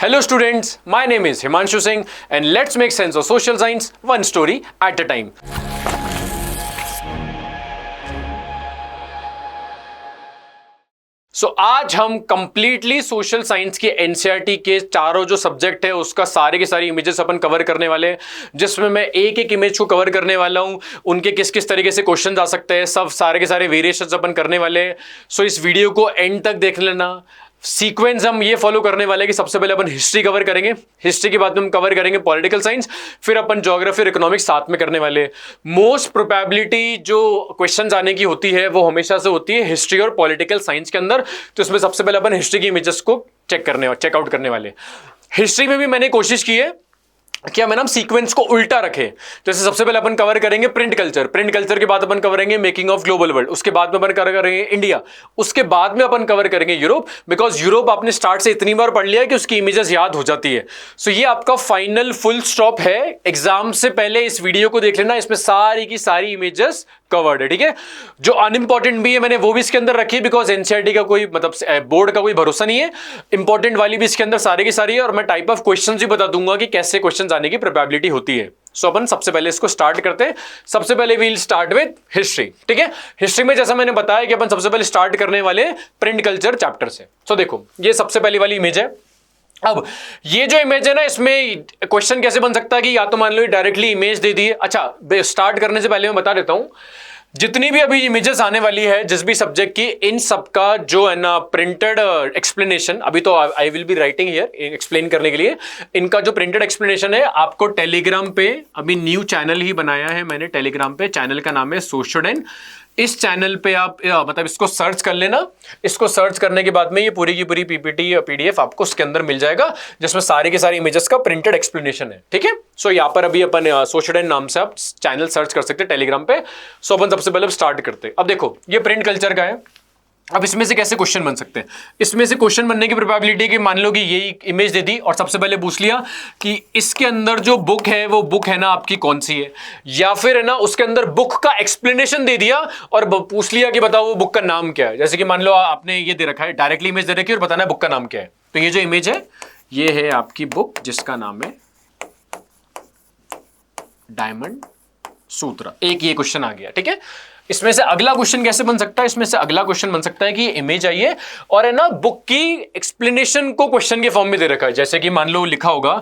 Hello students, my name is Himanshu Singh and let's make sense of social science one story at a time. आज हम completely social science के NCERT के चारों जो subject है उसका सारे के सारी इमेजेस अपन कवर करने वाले हैं, जिसमें मैं एक एक इमेज को कवर करने वाला हूं, उनके किस किस तरीके से क्वेश्चन आ सकते हैं, सब सारे के सारे वेरिएशंस अपन करने वाले हैं। इस वीडियो को एंड तक देख लेना। सीक्वेंस हम ये फॉलो करने वाले हैं कि सबसे पहले अपन हिस्ट्री कवर करेंगे, हिस्ट्री के बाद में हम कवर करेंगे पॉलिटिकल साइंस, फिर अपन ज्योग्राफी और इकोनॉमिक्स साथ में करने वाले हैं। मोस्ट प्रोबेबिलिटी जो क्वेश्चंस आने की होती है वो हमेशा से होती है हिस्ट्री और पॉलिटिकल साइंस के अंदर, तो इसमें सबसे पहले अपन हिस्ट्री की इमेजेस को चेकआउट करने वाले। हिस्ट्री में भी मैंने कोशिश की है कि हम सीक्वेंस को उल्टा रखें। जैसे सबसे पहले अपन कवर करेंगे प्रिंट कल्चर के बाद अपन कवर करेंगे मेकिंग ऑफ ग्लोबल वर्ल्ड, उसके बाद में अपन कवर करेंगे इंडिया, उसके बाद में अपन कवर करेंगे यूरोप, बिकॉज यूरोप आपने स्टार्ट से इतनी बार पढ़ लिया है कि उसकी इमेजेस याद हो जाती है। ये आपका फाइनल फुल स्टॉप है। एग्जाम से पहले इस वीडियो को देख लेना, इसमें सारी की सारी इमेजेस कवर्ड है, ठीक है। जो अनइंपॉर्टेंट भी है मैंने वो भी इसके अंदर रखी है, बिकॉज एनसीईआरटी का कोई मतलब बोर्ड का कोई भरोसा नहीं है। इंपॉर्टेंट वाली भी इसके अंदर सारी की सारी है, और मैं टाइप ऑफ क्वेश्चंस भी बता दूंगा कि कैसे क्वेश्चंस आने की प्रोबेबिलिटी होती है। अपन सबसे पहले इसको स्टार्ट करते हैं। सबसे पहले वील स्टार्ट विद हिस्ट्री, ठीक है। हिस्ट्री में जैसा मैंने बताया कि अपन सबसे पहले स्टार्ट करने वाले प्रिंट कल्चर चैप्टर से। देखो ये सबसे पहली वाली इमेज है। अब ये जो इमेज है ना, इसमें क्वेश्चन कैसे बन सकता है कि या तो मान लो डायरेक्टली इमेज दे दी है। अच्छा, स्टार्ट करने से पहले मैं बता देता हूं, जितनी भी अभी इमेजेस आने वाली है जिस भी सब्जेक्ट की, इन सबका जो है ना प्रिंटेड एक्सप्लेनेशन, अभी तो I will be writing here explain करने के लिए, इनका जो प्रिंटेड एक्सप्लेनेशन है आपको टेलीग्राम पे, अभी न्यू चैनल ही बनाया है मैंने टेलीग्राम पे, चैनल का नाम है सोशोडेन। इस चैनल पे आप मतलब इसको सर्च कर लेना। इसको सर्च करने के बाद में ये पूरी की पूरी पीपीटी या पीडीएफ आपको उसके अंदर मिल जाएगा, जिसमें सारे के सारे इमेजेस का प्रिंटेड एक्सप्लेनेशन है, ठीक है। यहाँ पर अभी अपन सोशोडेन नाम से आप चैनल सर्च कर सकते हैं टेलीग्राम पे। अपन सबसे पहले स्टार्ट करते हैं। अब देखो ये प्रिंट कल्चर का है। अब इसमें से कैसे क्वेश्चन बन सकते हैं? इसमें से क्वेश्चन बनने की प्रोबेबिलिटी कि मान लो कि यही इमेज दे दी और सबसे पहले पूछ लिया कि इसके अंदर जो बुक है वो बुक है ना आपकी कौन सी है, या फिर है ना उसके अंदर बुक का एक्सप्लेनेशन दे दिया और पूछ लिया कि बताओ वो बुक का नाम क्या है। जैसे कि मान लो आपने ये दे रखा है, डायरेक्टली इमेज दे रखी है और बताना है बुक का नाम क्या है। तो ये जो इमेज है ये है आपकी बुक जिसका नाम है डायमंड सूत्र। एक ये क्वेश्चन आ गया, ठीक है। इसमें से अगला क्वेश्चन कैसे बन सकता है? इसमें से अगला क्वेश्चन बन सकता है कि इमेज आई है और है ना बुक की एक्सप्लेनेशन को क्वेश्चन के फॉर्म में दे रखा है। जैसे कि मान लो लिखा होगा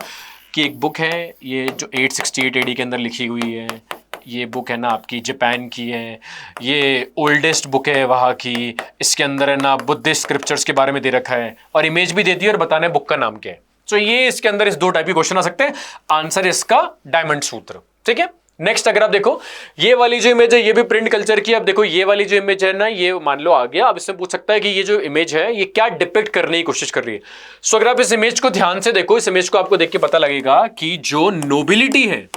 कि एक बुक है ये जो 868 एडी के अंदर लिखी हुई है, ये बुक है ना आपकी जापान की है, ये ओल्डेस्ट बुक है वहाँ की, इसके अंदर है ना बुद्धिस्ट स्क्रिप्चर्स के बारे में दे रखा है और इमेज भी दे दी और बताना है बुक का नाम क्या है। ये इसके अंदर इस दो टाइप के क्वेश्चन आ सकते हैं। आंसर इसका डायमंड सूत्र, ठीक है। नेक्स्ट अगर आप देखो ये वाली जो इमेज है ये भी प्रिंट कल्चर की। अब देखो ये वाली जो इमेज है ना, ये मान लो आ गया। अब इसमें पूछ सकता है कि ये जो इमेज है ये क्या डिपिक्ट करने की कोशिश कर रही है। अगर आप इस इमेज को ध्यान से देखो, इस इमेज को आपको देख के पता लगेगा कि जो नोबिलिटी है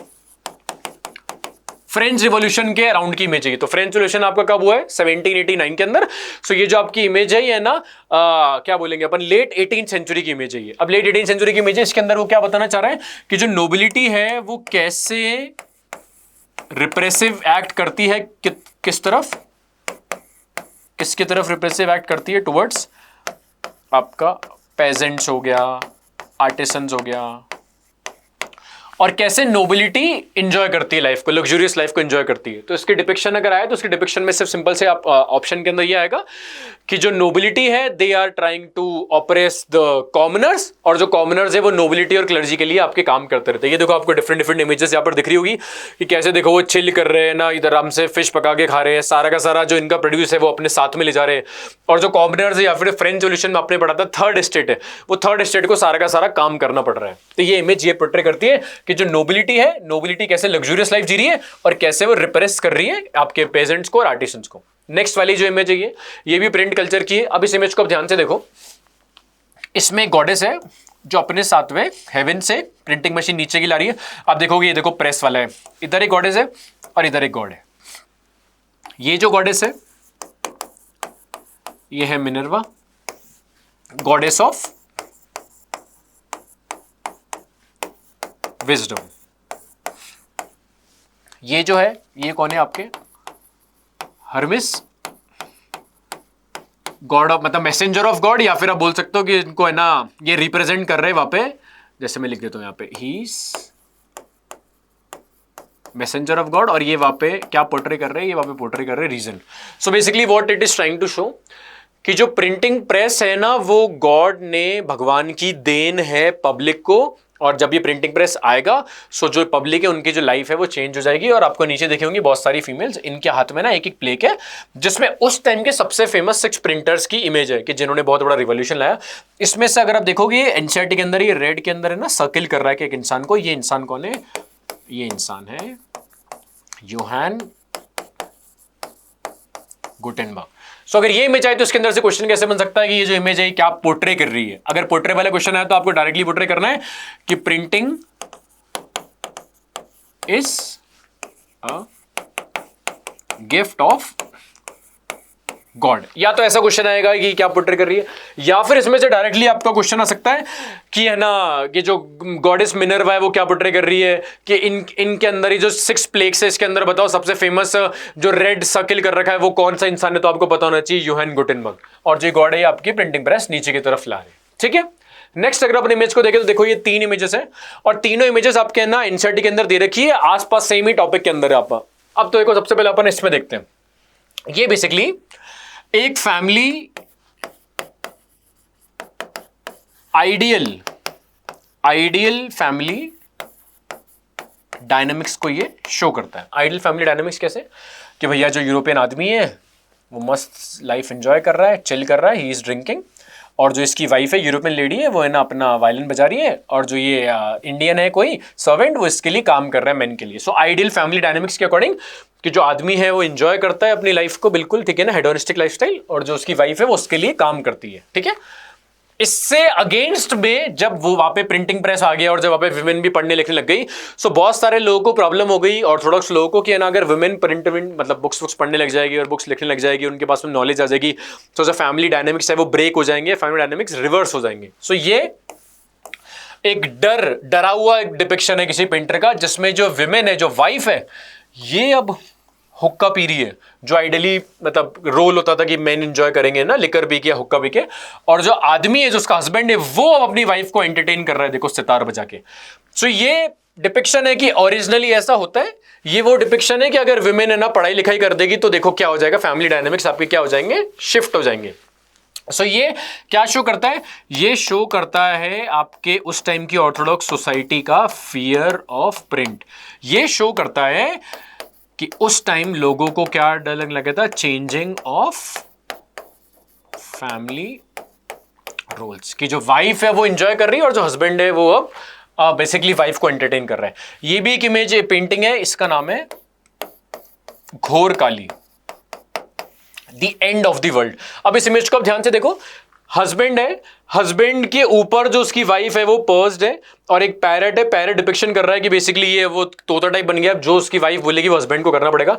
फ्रेंच रिवॉल्यूशन के अराउंड की इमेज है। तो फ्रेंच रिवॉल्यूशन आपका कब हुआ है? 1789 के अंदर। ये जो आपकी इमेज है ये ना क्या बोलेंगे अपन, लेट 18th सेंचुरी की इमेज है ये। अब लेट 18th सेंचुरी की इमेज है, इसके अंदर वो क्या बताना चाह रहा है कि जो नोबिलिटी है वो कैसे रिप्रेसिव एक्ट करती है, किस तरफ, किसकी तरफ रिप्रेसिव एक्ट करती है? टुवर्ड्स आपका पेजेंट्स हो गया, आर्टिसंस हो गया, और कैसे नोबिलिटी एंजॉय करती है लाइफ को, लग्जूरियस लाइफ को एंजॉय करती है। तो इसकी डिपिक्शन अगर आए तो इसकी डिपिक्शन में सिर्फ सिंपल से आप ऑप्शन के अंदर ये आएगा कि जो नोबिलिटी है they are trying to oppress the commoners, और जो कॉमनर्स है वो नोबिलिटी और क्लर्जी के लिए आपके काम करते रहते हैं। ये देखो आपको डिफरेंट डिफरेंट इमेजेस यहाँ पर दिख रही होगी कि कैसे देखो वो चिल कर रहे हैं ना, इधर आराम से फिश पका के खा रहे हैं, सारा का सारा जो इनका प्रोड्यूस है वो अपने साथ में ले जा रहे हैं। और जो कॉमनर्स है या फिर फ्रेंच रिवॉल्यूशन में आपने पढ़ा था थर्ड स्टेट है, वो थर्ड स्टेट को सारा का सारा काम करना पड़ रहा है। तो ये इमेज ये पोर्ट्रे करती है कि जो नोबिलिटी है, नोबिलिटी कैसे लग्जूरियस लाइफ जी रही है और कैसे वो रिप्रेस कर रही है आपके पेजेंट्स को और आर्टिसंस को। नेक्स्ट वाली जो इमेज है ये भी प्रिंट कल्चर की है। अब इस इमेज को आप ध्यान से देखो, इसमें गॉडेस है जो अपने साथ में हेवन से प्रिंटिंग मशीन नीचे की ला रही है। आप देखोगे ये देखो प्रेस वाला है, इधर एक गॉडेस है और इधर एक गॉड है। ये जो गॉडेस है ये है मिनर्वा, गॉडेस ऑफ विजडम। ये जो है ये कौन है आपके? हर्मिस, गॉड ऑफ मतलब मैसेंजर ऑफ गॉड, या फिर आप बोल सकते हो कि इनको है ना ये रिप्रेजेंट कर रहे हैं वहां पे, जैसे मैं लिख देता हूं यहाँ पे ही मैसेंजर ऑफ गॉड, और ये वहां पे क्या पोर्ट्रे कर रहे हैं, ये वहां पे पोर्ट्रे कर रहे हैं reason. So basically what it is trying to show कि जो प्रिंटिंग प्रेस है ना वो गॉड ने भगवान की देन है पब्लिक को, और जब ये प्रिंटिंग प्रेस आएगा सो जो पब्लिक है उनकी जो लाइफ है वो चेंज हो जाएगी। और आपको नीचे देखे होंगे बहुत सारी फीमेल्स, इनके हाथ में ना एक एक प्लेक है जिसमें उस टाइम के सबसे फेमस 6 प्रिंटर्स की इमेज है कि जिन्होंने बहुत बड़ा रिवॉल्यूशन लाया। इसमें से अगर आप देखोगे एनसीईआरटी के अंदर ये रेड के अंदर है ना सर्किल कर रहा है कि एक इंसान को, ये इंसान कौन है, ये इंसान है योहान गुटेनबर्ग। सो अगर ये इमेज आए तो इसके अंदर से क्वेश्चन कैसे बन सकता है कि ये जो इमेज है क्या पोर्ट्रे कर रही है। अगर पोर्ट्रे वाला क्वेश्चन है तो आपको डायरेक्टली पोर्ट्रे करना है कि printing is a gift of God, या तो ऐसा क्वेश्चन आएगा कि क्या पोर्ट्रे कर रही है, या फिर इसमें से डायरेक्टली आपका क्वेश्चन आ सकता है कि है ना कि जो गॉडेस मिनर्वा है वो क्या पोर्ट्रे कर रही है, कि इनके अंदर ही जो 6 प्लेग्स है इसके अंदर बताओ सबसे फेमस जो रेड सर्किल कर रखा है वो कौन सा इंसान है, तो आपको पता होना चाहिए योहान गुटेनबर्ग, और जो गॉड है आपकी प्रिंटिंग प्रेस नीचे की तरफ ला रहे हैं। ठीक है, नेक्स्ट अगर अपन इमेज को देखें तो देखो ये 3 इमेजेस हैं, और तीनों इमेजेस आपके है ना एनसीईआरटी के अंदर दे रखी है, आसपास सेम ही टॉपिक के अंदर है। आप अब तो देखो सबसे पहले अपन इसमें देखते हैं, ये बेसिकली एक फैमिली आइडियल फैमिली डायनामिक्स को ये शो करता है। आइडियल फैमिली डायनामिक्स कैसे कि भैया जो यूरोपियन आदमी है वो मस्त लाइफ एंजॉय कर रहा है, चिल कर रहा है, ही इज ड्रिंकिंग, और जो इसकी वाइफ है यूरोपियन लेडी है वो है ना अपना वायलिन बजा रही है, और जो ये इंडियन है कोई सर्वेंट वो इसके लिए काम कर रहा है मैन के लिए। सो आइडियल फैमिली डायनामिक्स के अकॉर्डिंग कि जो आदमी है वो एंजॉय करता है अपनी लाइफ को बिल्कुल, ठीक है ना, हेडोनिस्टिक लाइफस्टाइल, और जो उसकी वाइफ है वो उसके लिए काम करती है। ठीक है, इससे अगेंस्ट में जब वो वहां पे प्रिंटिंग प्रेस आ गया और जब वहां पे विमेन भी पढ़ने लिखने लग गई, सो बहुत सारे लोगों को प्रॉब्लम हो गई, ऑर्थोडॉक्स लोगों को, कि है ना अगर विमेन प्रिंट मतलब बुक्स पढ़ने लग जाएगी और बुक्स लिखने लग जाएगी, उनके पास में नॉलेज आ जाएगी, तो जो फैमिली डायनेमिक्स है वो ब्रेक हो जाएंगे, फैमिली डायनेमिक्स रिवर्स हो जाएंगे। सो ये एक डरा हुआ एक डिपिक्शन है किसी पेंटर का, जिसमें जो विमेन है, जो वाइफ है, ये अब हुक्का पी रही है, जो आइडियली मतलब रोल होता था कि मैन एंजॉय करेंगे ना लिकर पी के हुक्का पी के, और जो आदमी है जो उसका हस्बैंड है वो अब अपनी वाइफ को एंटरटेन कर रहा है, देखो सितार बजा के। सो ये डिपिक्शन है कि ओरिजिनली ऐसा होता है, ये वो डिपिक्शन है कि अगर विमेन है ना पढ़ाई लिखाई कर देगी तो देखो क्या हो जाएगा, फैमिली डायनेमिक्स आपके क्या हो जाएंगे, शिफ्ट हो जाएंगे। सो ये क्या शो करता है, ये शो करता है आपके उस टाइम की ऑर्थोडॉक्स सोसाइटी का फियर ऑफ प्रिंट। ये शो करता है कि उस टाइम लोगों को क्या डर लगने लगा था, चेंजिंग ऑफ फैमिली रोल्स, कि जो वाइफ है वो एंजॉय कर रही है और जो हस्बैंड है वो अब बेसिकली वाइफ को एंटरटेन कर रहा है। ये भी एक इमेज पेंटिंग है, इसका नाम है घोर काली, the end of the world. अब इस इमेज को आप ध्यान से देखो, हस्बैंड है, हस्बैंड के ऊपर जो उसकी वाइफ है वो पर्स्ड है, और एक पैरेट है, पैरेट डिपिक्शन कर रहा है कि बेसिकली ये वो तोता टाइप बन गया, जो उसकी वाइफ बोलेगी वो हस्बैंड को करना पड़ेगा।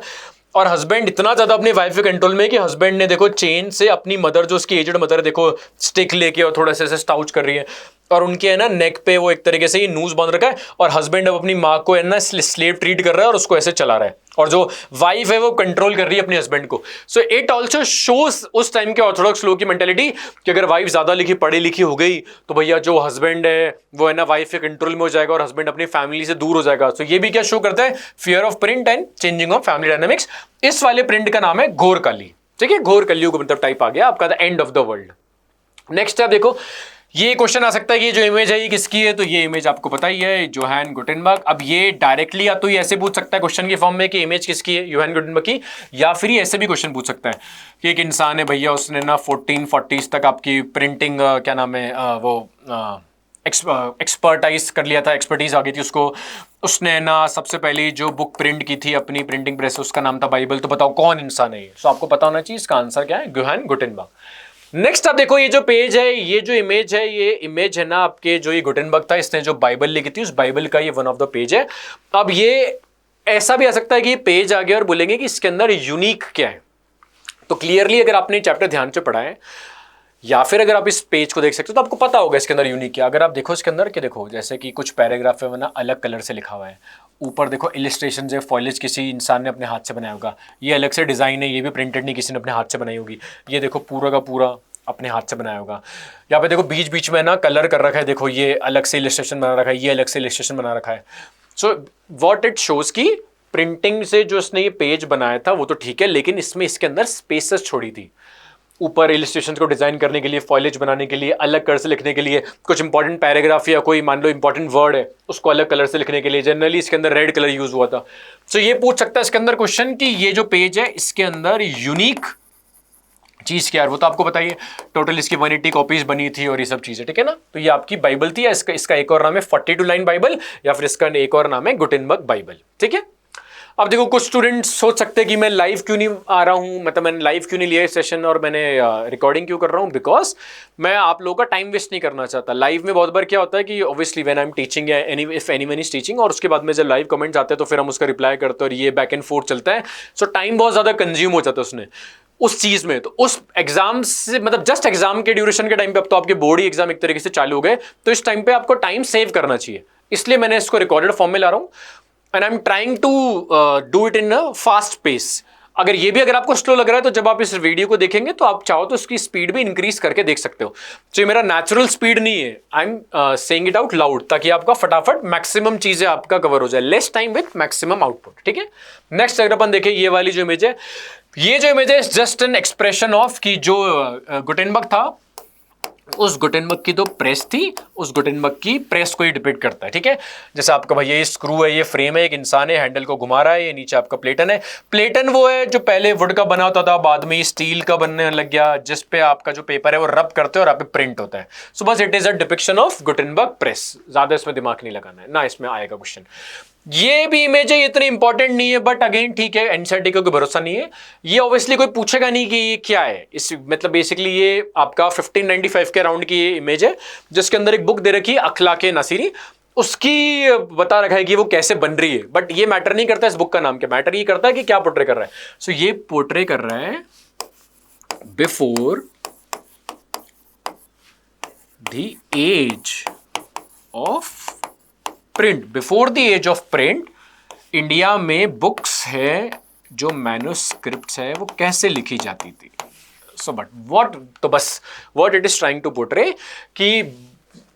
और हस्बैंड इतना ज्यादा अपनी वाइफ के कंट्रोल में कि हस्बैंड ने देखो चेन से अपनी मदर, जो उसकी एजेड मदर है, देखो स्टिक लेके और थोड़ा सा स्टाउच कर रही है, और उनके है ना नेक पे वो एक तरीके से ये नूज बांध रखा है, और हस्बैंड अब अपनी माँ को है ना स्लेव ट्रीट कर रहा है और उसको ऐसे चला रहा है, और जो वाइफ है वो कंट्रोल कर रही है अपने हस्बैंड को। सो इट ऑल्सो शोज उस टाइम के ऑर्थोडॉक्स लोगों की मेंटेलिटी कि अगर वाइफ ज्यादा लिखी पढ़ी लिखी हो गई तो भैया जो हस्बैंड है वो है ना वाइफ के कंट्रोल में हो जाएगा और हस्बैंड अपनी फैमिली से दूर हो जाएगा। सो ये भी क्या शो करता है, fear of print and changing of family dynamics. इस वाले प्रिंट का नाम है घोर काली। ठीक है, घोर कलयुग मतलब टाइप आ गया आपका, the end of the world. Next आप देखो, ये क्वेश्चन आ सकता है कि ये जो इमेज है ये किसकी है, तो ये इमेज आपको पता ही है, योहान गुटेनबर्ग। अब ये डायरेक्टली या तो ये ऐसे पूछ सकता है क्वेश्चन के फॉर्म में कि इमेज किसकी है, योहान गुटेनबर्ग की, या फिर ये ऐसे भी क्वेश्चन पूछ सकता है कि एक इंसान है भैया, उसने ना 1440s तक आपकी प्रिंटिंग क्या नाम है वो एक्सपर्टाइज कर लिया था, एक्सपर्टीज आ गई थी उसको, उसने ना सबसे पहले जो बुक प्रिंट की थी अपनी प्रिंटिंग प्रेस, उसका नाम था बाइबल। तो बताओ कौन इंसान है ये, सो आपको पता होना चाहिए इसका आंसर क्या है, योहान गुटेनबर्ग। नेक्स्ट आप देखो, ये जो पेज है, ये जो इमेज है, ये इमेज है ना आपके जो ये गुटेनबर्ग था, इसने जो बाइबल लिखी थी उस बाइबल का ये वन ऑफ द पेज है। अब ये ऐसा भी आ सकता है कि ये पेज आ गया और बोलेंगे कि इसके अंदर यूनिक क्या है, तो क्लियरली अगर आपने चैप्टर ध्यान से पढ़ा है, या फिर अगर आप इस पेज को देख सकते हो तो आपको पता होगा इसके अंदर यूनिक क्या। अगर आप देखो इसके अंदर कि देखो जैसे कि कुछ पैराग्राफ है ना अलग कलर से लिखा हुआ है, ऊपर देखो इलिस्ट्रेशन है, फॉइलेज किसी इंसान ने अपने हाथ से बनाया होगा, ये अलग से डिज़ाइन है, ये भी प्रिंटेड नहीं किसी ने अपने हाथ से बनाई होगी, ये देखो पूरा का पूरा अपने हाथ से बनाया होगा। यहाँ पे देखो बीच बीच में ना कलर कर रखा है, देखो ये अलग से इलिस्ट्रेशन बना रखा है, ये अलग से इलिस्ट्रेशन बना रखा है। सो व्हाट इट शोज की प्रिंटिंग से जो इसने ये पेज बनाया था वो तो ठीक है, लेकिन इसमें इसके अंदर स्पेसेस छोड़ी थी ऊपर इलिस्ट्रेशन को डिजाइन करने के लिए, फॉइलेज बनाने के लिए, अलग कलर से लिखने के लिए, कुछ इंपॉर्टेंट पैराग्राफ या कोई मान लो इंपॉर्टेंट वर्ड है उसको अलग कलर से लिखने के लिए जनरली इसके अंदर रेड कलर यूज हुआ था। सो ये पूछ सकता है इसके अंदर क्वेश्चन कि ये जो पेज है इसके अंदर यूनिक चीज क्या है, वो तो आपको बताइए। टोटल इसकी 180 कॉपीज बनी थी और ये सब चीजें, ठीक है ना। तो ये आपकी बाइबल थी, या इसका एक और नाम है 42 लाइन बाइबल, या फिर इसका एक और नाम है गुटेनबर्ग बाइबल, ठीक है। अब देखो कुछ स्टूडेंट्स सोच सकते हैं कि मैं लाइव क्यों नहीं आ रहा हूं, मतलब मैंने लाइव क्यों नहीं लिया सेशन और मैंने रिकॉर्डिंग क्यों कर रहा हूं, बिकॉज मैं आप लोगों का टाइम वेस्ट नहीं करना चाहता। लाइव में बहुत बार क्या होता है कि obviously when I am teaching या इफ एनीवन इज टीचिंग, और उसके बाद में जब लाइव कमेंट्स आते हैं तो फिर हम उसका रिप्लाई करते हैं और ये बैक एंड फोर्थ चलता है। सो टाइम बहुत ज्यादा कंज्यूम हो जाता है उसने उस चीज में। तो उस एग्जाम से मतलब जस्ट एग्जाम के ड्यूरेशन के टाइम पे, अब तो आपके बोर्ड ही एग्जाम एक तरीके से चालू हो गए, तो इस टाइम पे आपको टाइम सेव करना चाहिए, इसलिए मैंने इसको रिकॉर्डेड फॉर्म में ला रहा हूं and I am trying to do it in a fast pace. अगर आपको स्लो लग रहा है तो जब आप इस वीडियो को देखेंगे तो आप चाहो तो उसकी स्पीड भी इंक्रीज करके देख सकते हो। तो ये मेरा नेचुरल स्पीड नहीं है, I am saying it out loud, ताकि आपका फटाफट मैक्सिमम चीजें आपका कवर हो जाए, less time with maximum output, ठीक है। नेक्स्ट अगर अपन देखें ये वाली जो इमेज है, ये जो इमेज है जस्ट एन एक्सप्रेशन ऑफ कि जो गुटेनबर्ग था उस गुटेनबर्ग की तो प्रेस थी, उस गुटेनबर्ग की प्रेस को ही डिपिक्ट करता है, ठीक है। जैसे आपका भाई ये स्क्रू है, ये फ्रेम है, एक इंसान है हैंडल को घुमा रहा है, ये नीचे आपका प्लेटन है। प्लेटन वो है जो पहले वुड का बना होता था, बाद में ये स्टील का बनने लग गया, जिस पे आपका जो पेपर है वो रब करते हो और आप पे प्रिंट होता है। सो बस it is a depiction of Gutenberg press, ज्यादा इसमें दिमाग नहीं लगाना है ना, इसमें आएगा क्वेश्चन। ये भी इमेज है, इतनी इंपॉर्टेंट नहीं है, बट अगेन ठीक है, एनसीईआरटी का कोई भरोसा नहीं है। ये ऑब्वियसली कोई पूछेगा नहीं कि ये क्या है, इस मतलब बेसिकली ये आपका 1595 के अराउंड की ये इमेज है, जिसके अंदर एक बुक दे रखी है अखलाके नसीरी, उसकी बता रखा है कि वो कैसे बन रही है। बट ये मैटर नहीं करता इस बुक का नाम क्या, मैटर ये करता है कि क्या पोर्ट्रे कर रहा है। सो ये पोर्ट्रे कर रहा है before the age of print, before the age of print India में बुक्स है जो मैन्युस्क्रिप्ट्स है वो कैसे लिखी जाती थी। सो बट व्हाट, तो बस what it is trying to portray कि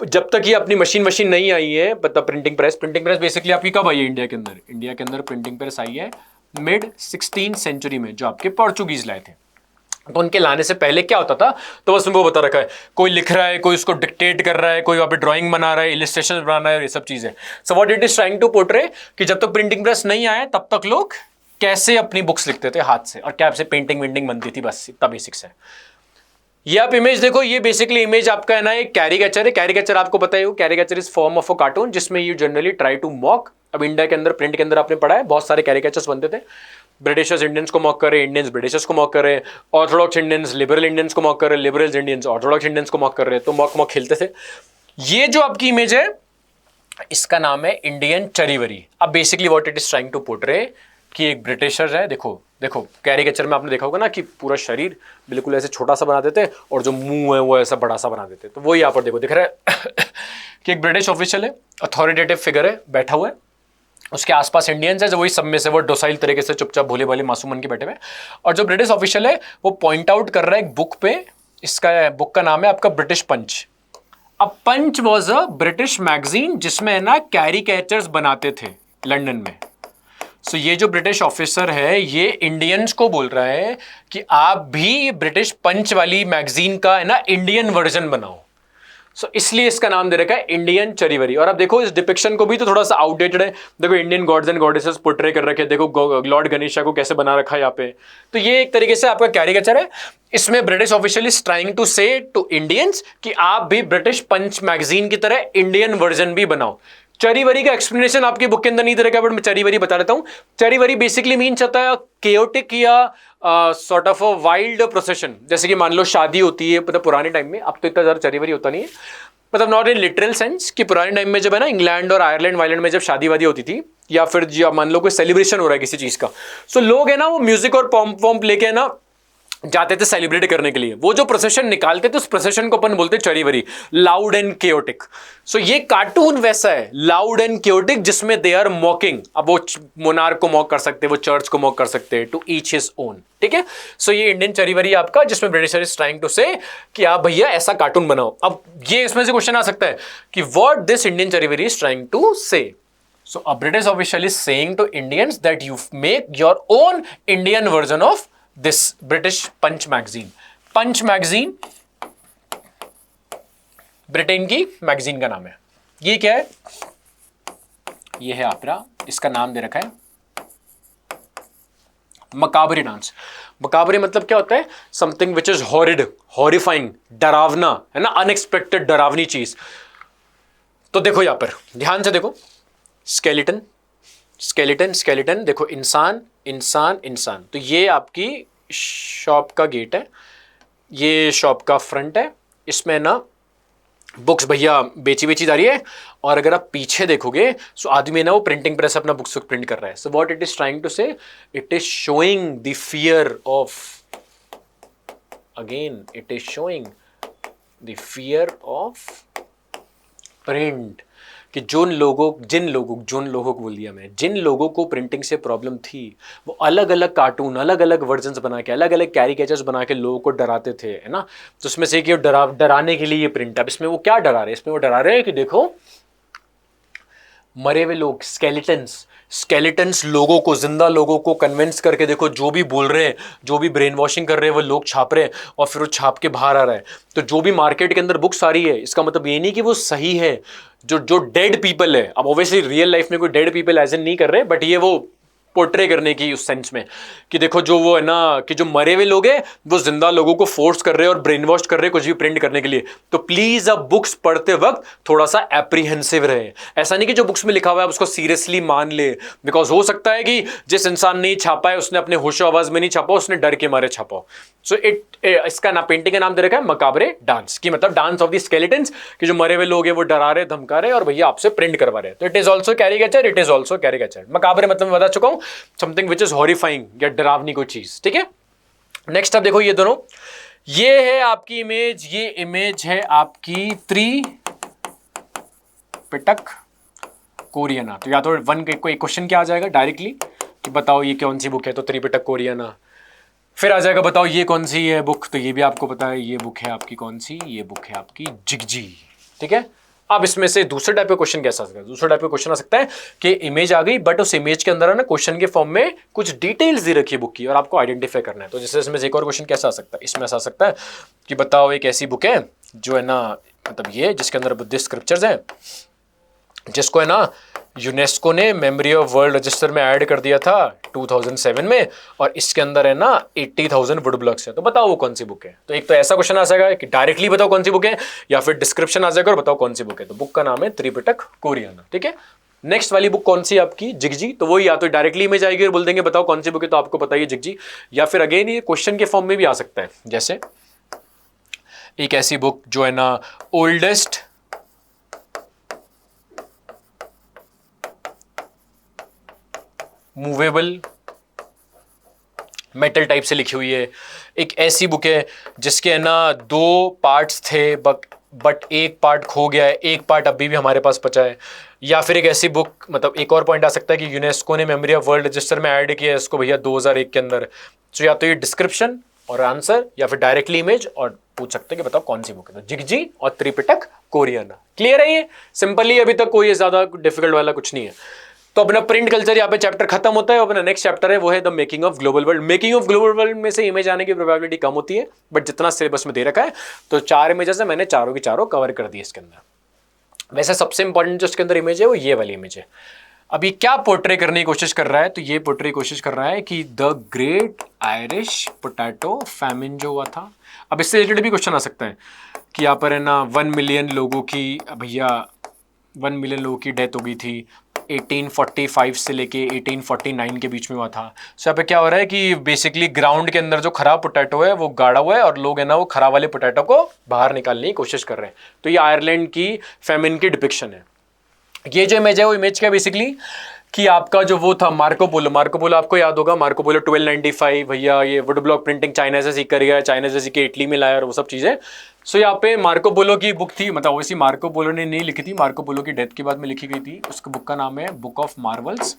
जब तक ये अपनी मशीन नहीं आई है, मतलब प्रिंटिंग प्रेस बेसिकली आपकी कब आई है इंडिया के अंदर, इंडिया के अंदर प्रिंटिंग प्रेस आई है मिड 16th सेंचुरी में, जो आपके पोर्चुगीज लाए थे। तो उनके लाने से पहले क्या होता था, तो बस वो बता रखा है, कोई लिख रहा है, कोई उसको डिक्टेट कर रहा है, कोई वहाँ पे ड्राइंग बना रहा है, इलिस्ट्रेशन बना रहा है, ये सब चीजें। So what it is trying to portray कि जब तक प्रिंटिंग प्रेस नहीं आया तब तक लोग कैसे अपनी बुक्स लिखते थे हाथ से, और क्या से पेंटिंग वेंटिंग बनती थी, बस इतना बेसिक्स है। ये आप इमेज देखो, ये बेसिकली इमेज आपका है ना एक कैरिकेचर है। कैरिकेचर आपको पता है, caricature is form of a cartoon जिसमें you generally try to mock. अब इंडिया के अंदर प्रिंट के अंदर आपने पढ़ा है बहुत सारे कैरिकेचर्स बनते थे, ब्रिटिशर्स इंडियंस को मॉक करे, इंडियंस ब्रिटिशर्स को मॉक करे, ऑर्थोडॉक्स इंडियंस लिबरल इंडियंस को मॉक करे, लिबरल इंडियंस ऑर्थोडॉक्स इंडियंस को मॉक कर रहे, तो मॉक खेलते थे। ये जो आपकी इमेज है इसका नाम है इंडियन चरीवरी। अब basically what it is trying to portray कि एक ब्रिटिशर है, देखो कैरिकेचर में आपने देखा होगा ना कि पूरा शरीर बिल्कुल ऐसे छोटा सा बना देते और जो मुंह है वो ऐसा बड़ा सा बना देते, तो वो यहाँ पर देखो दिख रहा है कि एक ब्रिटिश ऑफिशियल है, अथॉरिटेटिव फिगर है, बैठा हुआ है, उसके आसपास इंडियंस है जो वही सब में से वो डोसाइल तरीके से चुपचाप भोले भाले मासूम बन के बैठे हुए, और जो ब्रिटिश ऑफिशियल है वो पॉइंट आउट कर रहा है एक बुक पे, इसका बुक का नाम है आपका ब्रिटिश पंच। अब पंच वॉज अ ब्रिटिश मैगजीन जिसमें है ना कैरिकेचर्स बनाते थे लंदन में। सो ये जो ब्रिटिश ऑफिसर है ये इंडियंस को बोल रहा है कि आप भी ब्रिटिश पंच वाली मैगजीन का है ना इंडियन वर्जन बनाओ। सो इसलिए इसका नाम दे रखा है इंडियन चरीवरी। और अब देखो इस डिपिक्शन को भी तो थोड़ा सा आउटडेटेड है, देखो Indian gods and goddesses portray कर रखे हैं, देखो लॉर्ड गणेशा को कैसे बना रखा है यहाँ पे। तो ये एक तरीके से आपका कैरिकेचर है, इसमें British official is trying to say to Indians कि आप भी ब्रिटिश पंच मैगजीन की तरह इंडियन वर्जन भी बनाओ। चरीवरी का एक्सप्लेनेशन आपकी बुक के अंदर नहीं दे रखा, बट मैं चरीवरी बता देता हूं। चरीवरी बेसिकली मीन्स होता है केओटिक या sort of a wild procession. जैसे कि मान लो शादी होती है मतलब पुराने टाइम में, अब तो इतना ज़्यादा चरीवरी होता नहीं है, मतलब नॉट इन लिटरल सेंस कि पुराने टाइम में जब है ना इंग्लैंड और आयरलैंड वायरलैंड में जब शादी वादी होती थी, या फिर मान लो कोई सेलिब्रेशन हो रहा है किसी चीज़ का, सो लोग है ना वो म्यूजिक और पॉम्प वॉम्प लेके है ना जाते थे सेलिब्रेट करने के लिए, वो जो प्रोसेशन निकालते थे उस प्रोसेशन को अपन बोलते चरीवरी, लाउड एंड केओटिक। सो ये कार्टून वैसा है, लाउड एंड केओटिक, जिसमें दे आर मॉकिंग। अब वो मोनार्क को मॉक कर सकते हैं, वो चर्च को मॉक कर सकते हैं, टू ईच हिज ओन। ठीक है, सो ये इंडियन चरीवरी आपका, जिसमें ब्रिटिशर इज ट्राइंग टू से कि आप भैया ऐसा कार्टून बनाओ। अब ये इसमें से क्वेश्चन आ सकता है कि what this Indian Charivari is trying to say. So a British official is saying to Indians that you make your own Indian version of this British Punch magazine. Punch magazine Britain की magazine का नाम है। ये क्या है? ये है आपका, इसका नाम दे रखा है मकाबरी डांस। मकाबरी मतलब क्या होता है? Something which is horrid, horrifying, डरावना, है ना, अनएक्सपेक्टेड, डरावनी चीज। तो देखो यहां पर ध्यान से देखो, स्केलेटन स्केलेटन स्केलेटन, देखो इंसान इंसान इंसान। तो ये आपकी शॉप का गेट है, ये शॉप का फ्रंट है, इसमें ना बुक्स भैया बेची जा रही है। और अगर आप पीछे देखोगे सो आदमी ना वो प्रिंटिंग प्रेस अपना बुक्स प्रिंट कर रहा है। So what it is trying to say, it is showing the fear of, again it is showing the fear of print, कि जिन लोगों को बोल दिया मैं, जिन लोगों को प्रिंटिंग से प्रॉब्लम थी, वो अलग अलग कार्टून, अलग अलग वर्जन्स बना के, अलग अलग कैरिकेचर्स बना के लोगों को डराते थे, है ना। तो उसमें से कि डराने के लिए ये प्रिंट। अब इसमें वो क्या डरा रहे हैं? इसमें वो डरा रहे हैं कि देखो मरे हुए लोग, स्केलेटन्स लोगों को, जिंदा लोगों को कन्विंस करके, देखो जो भी बोल रहे हैं, जो भी ब्रेन वॉशिंग कर रहे हैं, वो लोग छाप रहे हैं और फिर वो छाप के बाहर आ रहा है। तो जो भी मार्केट के अंदर बुक्स आ रही है, इसका मतलब ये नहीं कि वो सही है। जो डेड पीपल है, अब ऑब्वियसली रियल लाइफ में कोई डेड पीपल एज इन नहीं कर रहे, बट ये वो पोर्ट्रे करने की उस सेंस में कि देखो जो वो है ना, कि जो मरे हुए लोग हैं वो जिंदा लोगों को फोर्स कर रहे हैं और ब्रेन वॉश कर रहे हैं कुछ भी प्रिंट करने के लिए। तो प्लीज अब बुक्स पढ़ते वक्त थोड़ा सा एप्रीहेंसिव रहे। ऐसा नहीं कि जो बुक्स में लिखा हुआ है उसको सीरियसली मान ले, बिकॉज हो सकता है कि जिस इंसान ने छापा है उसने अपने होशो आवाज में नहीं छापा, उसने डर के मारे छापा। सो इसका ना पेंटिंग का नाम दे रखा है मकाबरे डांस, की मतलब डांस ऑफ द स्केलेटन्स, कि जो मरे हुए लोग हैं वो डरा रहे, धमका रहे और भैया आपसे प्रिंट करवा रहे। तो it is also caricature, it is also caricature. Macabre मतलब मैं बता चुका हूं, समथिंग विच इज हॉरिफाइंग या डरावनी कोई चीज। ठीक है, नेक्स्ट अब देखो ये दोनों, ये है आपकी इमेज, ये इमेज है आपकी त्रिपिटक कोरियाना। तो या तो वन के कोई क्वेश्चन क्या आ जाएगा डायरेक्टली कि बताओ ये कौन सी बुक है, तो त्रिपिटक कोरियाना। फिर आ जाएगा बताओ ये कौन सी है बुक, तो ये भी आपको पता है, ये बुक है आपकी कौन सी, ये बुक है आपकी जिगजी। ठीक है, अब इसमें से दूसरे टाइप का क्वेश्चन कैसा आ सकता है? दूसरा टाइप का क्वेश्चन आ सकता है कि इमेज आ गई, बट उस इमेज के अंदर है ना क्वेश्चन के फॉर्म में कुछ डिटेल्स दे रखी है बुक की और आपको आइडेंटिफाई करना है। तो जैसे इसमें एक और क्वेश्चन कैसा आ सकता है? इसमें ऐसा आ सकता है कि बताओ एक ऐसी बुक है जो है ना, मतलब ये जिसके अंदर बुद्धिस्ट स्क्रिप्चर्स हैं, जिसको है ना यूनेस्को ने मेमोरी ऑफ वर्ल्ड रजिस्टर में ऐड कर दिया था 2007 में, और इसके अंदर है ना 80,000 वुड ब्लॉक्स है। तो बताओ वो कौन सी बुक है? तो एक तो ऐसा क्वेश्चन आ जाएगा कि डायरेक्टली बताओ कौन सी बुक है, या फिर डिस्क्रिप्शन आ जाएगा और बताओ कौन सी बुक है। तो बुक का नाम है त्रिपिटक कोरियाना। ठीक है, नेक्स्ट वाली बुक कौन सी आपकी जिगजी, तो वो या तो डायरेक्टली इमेज आएगी और बोल देंगे बताओ कौन सी बुक है, तो आपको बताइए जिगजी, या फिर अगेन ये क्वेश्चन के फॉर्म में भी आ सकता है। जैसे एक ऐसी बुक जो है ना ओल्डेस्ट मूवेबल मेटल टाइप से लिखी हुई है, एक ऐसी बुक है जिसके है ना 2 पार्ट्स थे बट एक पार्ट खो गया है, एक पार्ट अभी भी हमारे पास बचा है, या फिर एक ऐसी बुक, मतलब एक और पॉइंट आ सकता है कि यूनेस्को ने मेमोरी ऑफ वर्ल्ड रजिस्टर में ऐड किया है इसको भैया 2001 के अंदर। तो या तो ये डिस्क्रिप्शन और आंसर, या फिर डायरेक्टली इमेज और पूछ सकते हैं कि बताओ कौन सी बुक है। तो जिगजी और त्रिपिटक कोरियाना। क्लियर है? ये सिंपली, अभी तक कोई ज्यादा डिफिकल्ट वाला कुछ नहीं है। तो अपना प्रिंट कल्चर यहाँ पे चैप्टर खत्म होता है। अपना नेक्स्ट चैप्टर है वो है the making of global world. Making of global world में से इमेज आने की प्रोबेबिलिटी कम होती है, बट जितना सिलेबस में दे रखा है, तो 4 इमेजेस है, मैंने चारों की चारों कवर कर दी इसके अंदर। वैसे सबसे इंपॉर्टेंट जो इसके अंदर इमेज है वो ये वाली इमेज है। अभी क्या पोर्ट्रे करने की कोशिश कर रहा है? तो ये पोर्ट्रे की कोशिश कर रहा है कि the great Irish potato famine जो हुआ था। अब इससे रिलेटेड भी क्वेश्चन आ सकता है कि यहाँ पर है ना 1 मिलियन लोगों की, भैया 1 मिलियन लोगों की डेथ हो गई थी 1845 से लेके 1849 के बीच में हुआ था। सो यहाँ पे क्या हो रहा है कि बेसिकली ग्राउंड के अंदर जो खराब पोटैटो है वो गाड़ा हुआ है और लोग है ना वो खराब वाले पोटैटो को बाहर निकालने की कोशिश कर रहे हैं। तो ये आयरलैंड की फेमिन की डिपिक्शन है। ये जो इमेज है वो इमेज क्या बेसिकली कि आपका जो वो था मार्को पोलो आपको याद होगा, मार्को पोलो 1295 भैया, ये वुड ब्लॉक प्रिंटिंग चाइना से सीख कर गया, चाइना से सीख के इटली में लाया और वो सब चीज़ें। सो यहाँ पे मार्को पोलो की बुक थी, मतलब वैसी मार्को पोलो ने नहीं लिखी थी, मार्को पोलो की डेथ के बाद में लिखी गई थी। उसके बुक का नाम है बुक ऑफ मार्वल्स।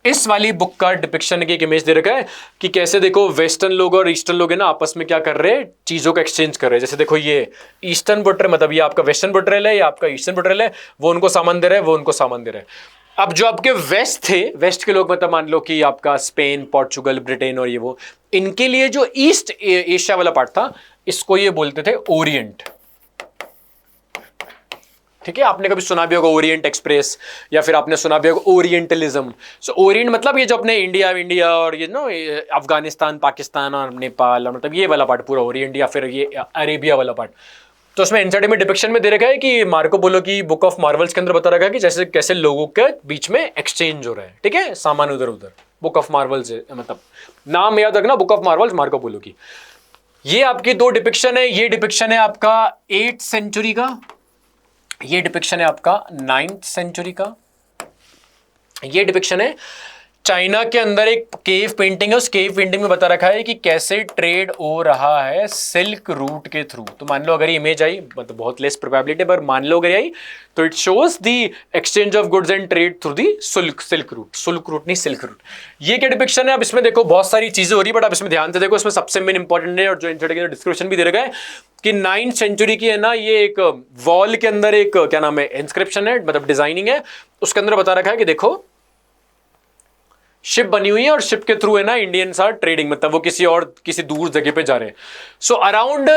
इस वाली बुक का डिपिक्शन की एक इमेज दे रखा है कि कैसे देखो वेस्टर्न लोग और ईस्टर्न लोग है ना आपस में क्या कर रहे हैं, चीजों का एक्सचेंज कर रहे हैं। जैसे देखो ये ईस्टर्न पोर्ट्रेल, मतलब ये आपका वेस्टर्न पोर्ट्रेल है, ये आपका ईस्टर्न पोर्ट्रेल है, वो उनको सामान दे रहा है, वो उनको सामान दे रहा है। अब जो आपके वेस्ट थे, वेस्ट के लोग, मतलब मान लो कि आपका स्पेन, पोर्चुगल, ब्रिटेन और ये वो, इनके लिए जो ईस्ट एशिया वाला पार्ट था, इसको ये बोलते थे ओरिएंट। ठीक है, आपने कभी सुना भी होगा ओरिएंट एक्सप्रेस, या फिर आपने सुना भी होगा ओरिएंटलिज्म। सो ओरिएंट मतलब ये जो अपने इंडिया और ये नो अफगानिस्तान, पाकिस्तान और नेपाल, और मतलब ये वाला पार्ट पूरा ओरिएंट, या फिर ये अरेबिया वाला पार्ट। तो उसमें एनसीईआरटी में डिपिक्शन में दे रखा है कि मार्को पोलो की बुक ऑफ मार्वल्स के अंदर बता रखा है कि जैसे कैसे लोगों के बीच में एक्सचेंज हो रहा है, ठीक है, सामान उधर उधर। बुक ऑफ मार्वल्स मतलब नाम याद रखना, book of Marvels Marco Polo की। ये आपकी दो डिपिक्शन है। ये डिपिक्शन है आपका 8th सेंचुरी का, ये डिपिक्शन है आपका 9th सेंचुरी का। ये डिपिक्शन है चाइना के अंदर एक केव पेंटिंग है, उस केव पेंटिंग में बता रखा है कि कैसे ट्रेड हो रहा है सिल्क रूट के थ्रू। तो मान लो अगर ये इमेज आई, मतलब बहुत लेस प्रोबेबिलिटी, पर मान लो अगर आई तो it shows the exchange of goods and trade through the silk route नहीं सिल्क रूट। ये क्या डिपिक्शन है? अब इसमें देखो बहुत सारी चीजें हो रही है, बट आप इसमें ध्यान से देखो, इसमें सबसे मेन इंपॉर्टेंट है और जो डिस्क्रिप्शन भी दे रखा है कि 9th सेंचुरी की है ना, ये एक वॉल के अंदर एक क्या नाम है इंस्क्रिप्शन है, मतलब डिजाइनिंग है, उसके अंदर बता रखा है कि देखो शिप बनी हुई है और शिप के थ्रू है ना इंडियंस आर ट्रेडिंग, मतलब वो किसी दूर जगह पे जा रहे हैं। So around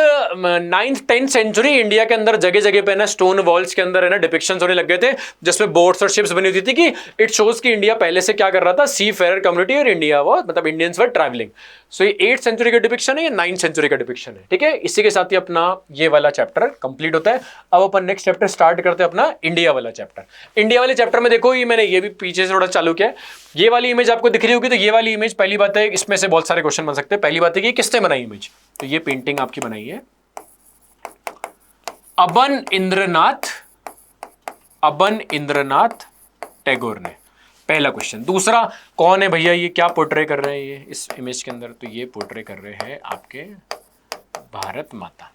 9th 10th century India के अंदर जगह जगह पे ना स्टोन वॉल्स के अंदर है ना डिपिक्शंस होने लग गए थे, जिसमें बोट्स और शिप्स बनी होती थी कि इट शोज कि इंडिया पहले से क्या कर रहा था, सी फेयर कम्युनिटी, और इंडिया वो मतलब इंडियंस वर ट्रैवलिंग। सो ये 8th सेंचुरी का डिपिक्शन है, ये 9th सेंचुरी का डिपिक्शन है, ठीक है। इसी के साथ ही अपना ये वाला चैप्टर कंप्लीट होता है। अब अपन नेक्स्ट चैप्टर स्टार्ट करते हैं अपना इंडिया वाला चैप्टर। इंडिया वाले चैप्टर में देखो, ये मैंने ये भी पीछे से थोड़ा चालू किया है। ये वाली इमेज आपको दिख रही होगी, तो ये वाली इमेज, पहली बात है इसमें से बहुत सारे क्वेश्चन बन सकते हैं। पहली बात है कि किसने बनाई इमेज, तो ये पेंटिंग आपकी बनाई है अबन इंद्रनाथ टैगोर ने, पहला क्वेश्चन। दूसरा, कौन है भैया ये, क्या पोर्ट्रे कर रहे हैं ये इस इमेज के अंदर, तो ये पोर्ट्रे कर रहे हैं आपके भारत माता।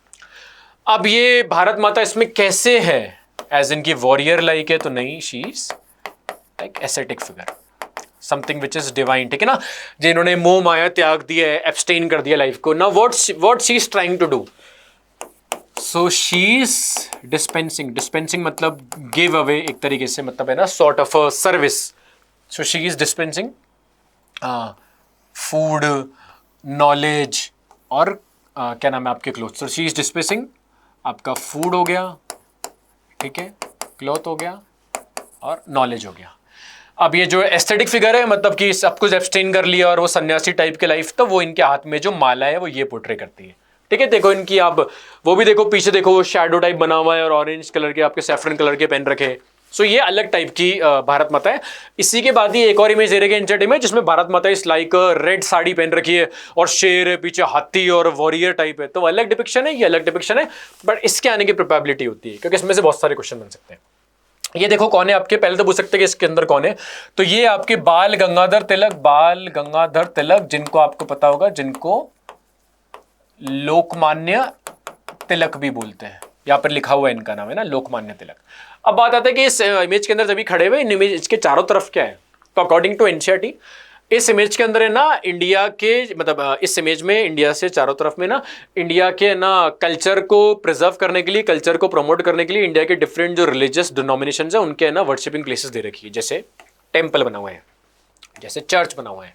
अब ये भारत माता इसमें कैसे है, एज इन की वॉरियर लाइक है तो नहीं, she is like ascetic figure, something which is divine, ठीक है ना, जिन्होंने मोह माया त्याग दिया है, एब्सटेन कर दिया लाइफ को। Now what she is trying to do, so she is dispensing मतलब गिव अवे एक तरीके से, मतलब है ना sort of a service. So she is dispensing food, knowledge और क्या नाम है आपके cloth. So she is dispensing, आपका फूड हो गया, ठीक है, क्लॉथ हो गया और नॉलेज हो गया। अब ये जो एस्थेटिक फिगर है, मतलब कि सब कुछ एब्सटेन कर लिया और वो सन्यासी टाइप के लाइफ, तो वो इनके हाथ में जो माला है वो ये पोर्ट्रे करती है, ठीक है। देखो इनकी, आप वो भी देखो पीछे देखो, वो शैडो टाइप बना हुआ है और ऑरेंज कलर के आपके सैफरन कलर के पेन रखे। सो ये अलग टाइप की भारत माता है। इसी के बाद ही एक और इमेज दे रही है एनसीईआरटी में, जिसमें भारत माता इस लाइक रेड साड़ी पहन रखी है और शेर है पीछे, हाथी और वॉरियर टाइप है, तो अलग डिपिक्शन है, ये अलग डिपिक्शन है, बट इसके आने की प्रोबेबिलिटी होती है क्योंकि इसमें से बहुत सारे क्वेश्चन बन सकते हैं। ये देखो कौन है आपके, पहले तो पूछ सकते हैं कि इसके अंदर कौन है, तो ये आपके बाल गंगाधर तिलक, जिनको आपको पता होगा, जिनको लोकमान्य तिलक भी बोलते हैं, यहाँ पर लिखा हुआ है इनका नाम है ना, लोकमान्य तिलक। अब बात आता है कि इस इमेज के अंदर जब खड़े हुए, इन इमेज के चारों तरफ क्या है, तो अकॉर्डिंग टू एनसीईआरटी इस इमेज के अंदर है ना इंडिया के, मतलब इस इमेज में इंडिया से चारों तरफ में ना इंडिया के ना कल्चर को प्रिजर्व करने के लिए, कल्चर को प्रमोट करने के लिए इंडिया के डिफरेंट जो रिलीजियस डिनोमिनेशंस है उनके है ना वर्शिपिंग प्लेसेस दे रखी है। जैसे टेम्पल बना हुआ है, जैसे चर्च बना हुआ है,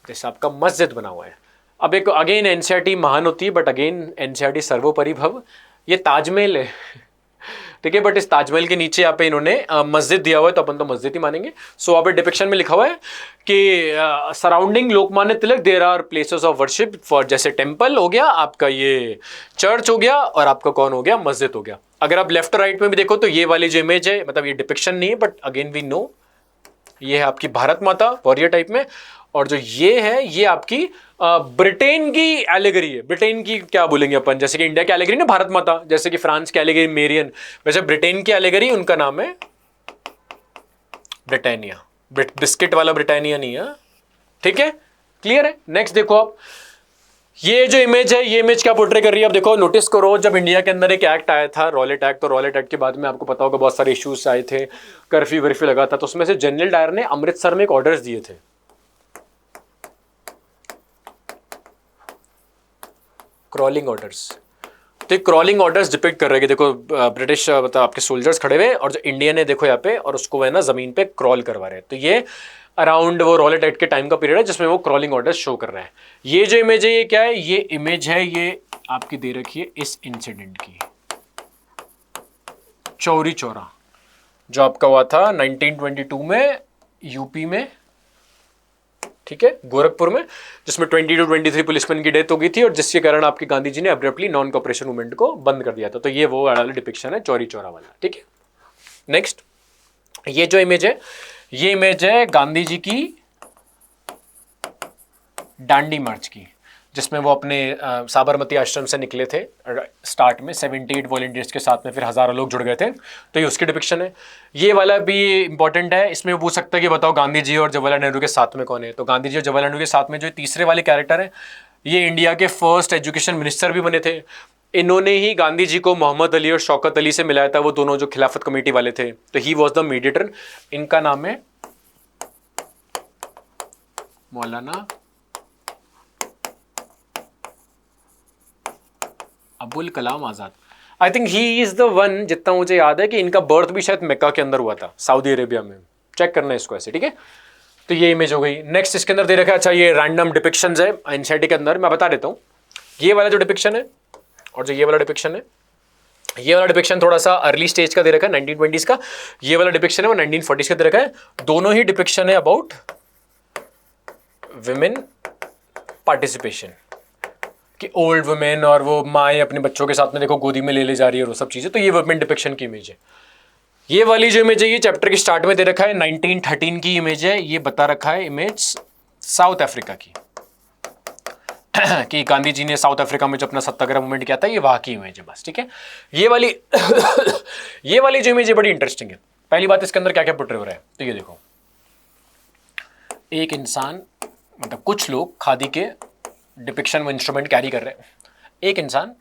जैसे आपका मस्जिद बना हुआ है। अब एक अगेन एनसीईआरटी महान होती है, बट अगेन एनसीईआरटी सर्वोपरि भव, ये ताजमहल है, ठीक है, बट इस ताजमहल के नीचे यहाँ पे इन्होंने मस्जिद दिया हुआ है, तो अपन तो मस्जिद ही मानेंगे। सो यहाँ पे डिपिक्शन में लिखा हुआ है कि surrounding Lokmanya Tilak there are places of worship for, जैसे टेम्पल हो गया आपका, ये चर्च हो गया, और आपका कौन हो गया, मस्जिद हो गया। अगर आप लेफ्ट और राइट में भी देखो तो ये वाली जो इमेज है, मतलब ये डिपिक्शन नहीं है, बट अगेन वी नो ये है आपकी भारत माता वॉरियर टाइप में, और जो ये है ये आपकी ब्रिटेन की एलेगरी है। ब्रिटेन की क्या बोलेंगे अपन, जैसे कि इंडिया की एलेगरी ना भारत माता, जैसे कि फ्रांस की एलेगरी मेरियन, वैसे ब्रिटेन की एलेगरी उनका नाम है ब्रिटानिया, बिस्किट वाला ब्रिटानिया नहीं है, ठीक है, क्लियर है। नेक्स्ट देखो आप, ये जो इमेज है, ये इमेज क्या पोर्ट्रे कर रही है, अब देखो नोटिस करो, जब इंडिया के अंदर एक एक्ट आया था रॉलेट एक्ट, तो रॉलेट एक्ट के बाद में आपको पता होगा बहुत सारे इश्यूज आए थे, कर्फ्यू वर्फ्यू लगा था, तो उसमें से जनरल डायर ने अमृतसर में एक ऑर्डर्स दिए थे, क्रॉलिंग ऑर्डर्स। तो क्रॉलिंग ऑर्डर्स डिपिक्ट कर रहे हैं कि देखो ब्रिटिश मतलब आपके सोल्जर्स खड़े हुए और जो इंडियन है देखो यहाँ पे, और उसको है ना जमीन पे क्रॉल करवा रहे हैं। तो ये अराउंड वो रॉलेट एक्ट के टाइम का पीरियड है जिसमें वो क्रॉलिंग ऑर्डर्स शो कर रहे हैं। ये जो इमेज है ये क्या है, ये इमेज है, ये आपकी दे रखी है इस इंसिडेंट की, चौरी चौरा जो आपका हुआ था 1922 में यूपी में, ठीक है, गोरखपुर में, जिसमें 20 to 23 पुलिसमैन की डेथ हो गई थी और जिसके कारण आपकी गांधी जी ने अब्रप्टली नॉन कॉपरेशन मूवमेंट को बंद कर दिया था। तो ये वो वाला डिपिक्शन है चौरी चौरा वाला, ठीक है। नेक्स्ट, ये जो इमेज है, ये इमेज है गांधी जी की डांडी मार्च की, जिसमें वो अपने साबरमती आश्रम से निकले थे स्टार्ट में 78 वॉलंटियर्स के साथ में, फिर हज़ारों लोग जुड़ गए थे, तो ये उसकी डिपिक्शन है। ये वाला भी इंपॉर्टेंट है, इसमें वो पूछ सकता है कि बताओ गांधी जी और जवाहरलाल नेहरू के साथ में कौन है। तो गांधी जी और जवाहरलाल नेहरू के साथ में जो तीसरे वाले कैरेक्टर है, ये इंडिया के फर्स्ट एजुकेशन मिनिस्टर भी बने थे। इन्होंने ही गांधी जी को मोहम्मद अली और शौकत अली से मिलाया था, वो दोनों जो खिलाफत कमेटी वाले थे, तो ही वॉज द मीडिएटर। इनका नाम है Maulana Abul Kalam Azad. I think he is the one, जितना मुझे याद है कि इनका बर्थ भी शायद मक्का के अंदर हुआ था, सऊदी अरेबिया में, चेक करना है इसको ऐसे, ठीक है। तो ये इमेज हो गई। नेक्स्ट इसके अंदर दे रखा है, अच्छा ये रैंडम डिपिक्शंस है एनसीईआरटी के अंदर, मैं बता देता हूँ। ये वाला जो डिपिक्शन है और जो ये वाला डिपिक्शन है, ये वाला डिपिक्शन थोड़ा सा अर्ली स्टेज का दे रखा है 1920s का, ये वाला डिपिक्शन है वो 1940s का दे रखा है। दोनों ही डिपिक्शन है अबाउट विमेन पार्टिसिपेशन, कि ओल्ड वुमेन और वो माएँ अपने बच्चों के साथ में देखो गोदी में ले जा रही है और वो सब चीज़ें, तो ये वुमेन डिपिक्शन की इमेज है। ये वाली जो इमेज है ये चैप्टर के स्टार्ट में दे रखा है, 1913 की इमेज है, ये बता रखा है इमेज साउथ अफ्रीका की कि गांधी जी ने साउथ अफ्रीका में जो अपना सत्याग्रह मूवमेंट किया था, ये वहाँ की इमेज है बस, ठीक है। ये वाली ये वाली जो इमेज है बड़ी इंटरेस्टिंग है। पहली बात, इसके अंदर क्या क्या पोर्ट्रे हो रहा है, तो ये देखो, एक इंसान, मतलब कुछ लोग खादी के डिपिक्शन में इंस्ट्रूमेंट कैरी कर रहे हैं, एक इंसान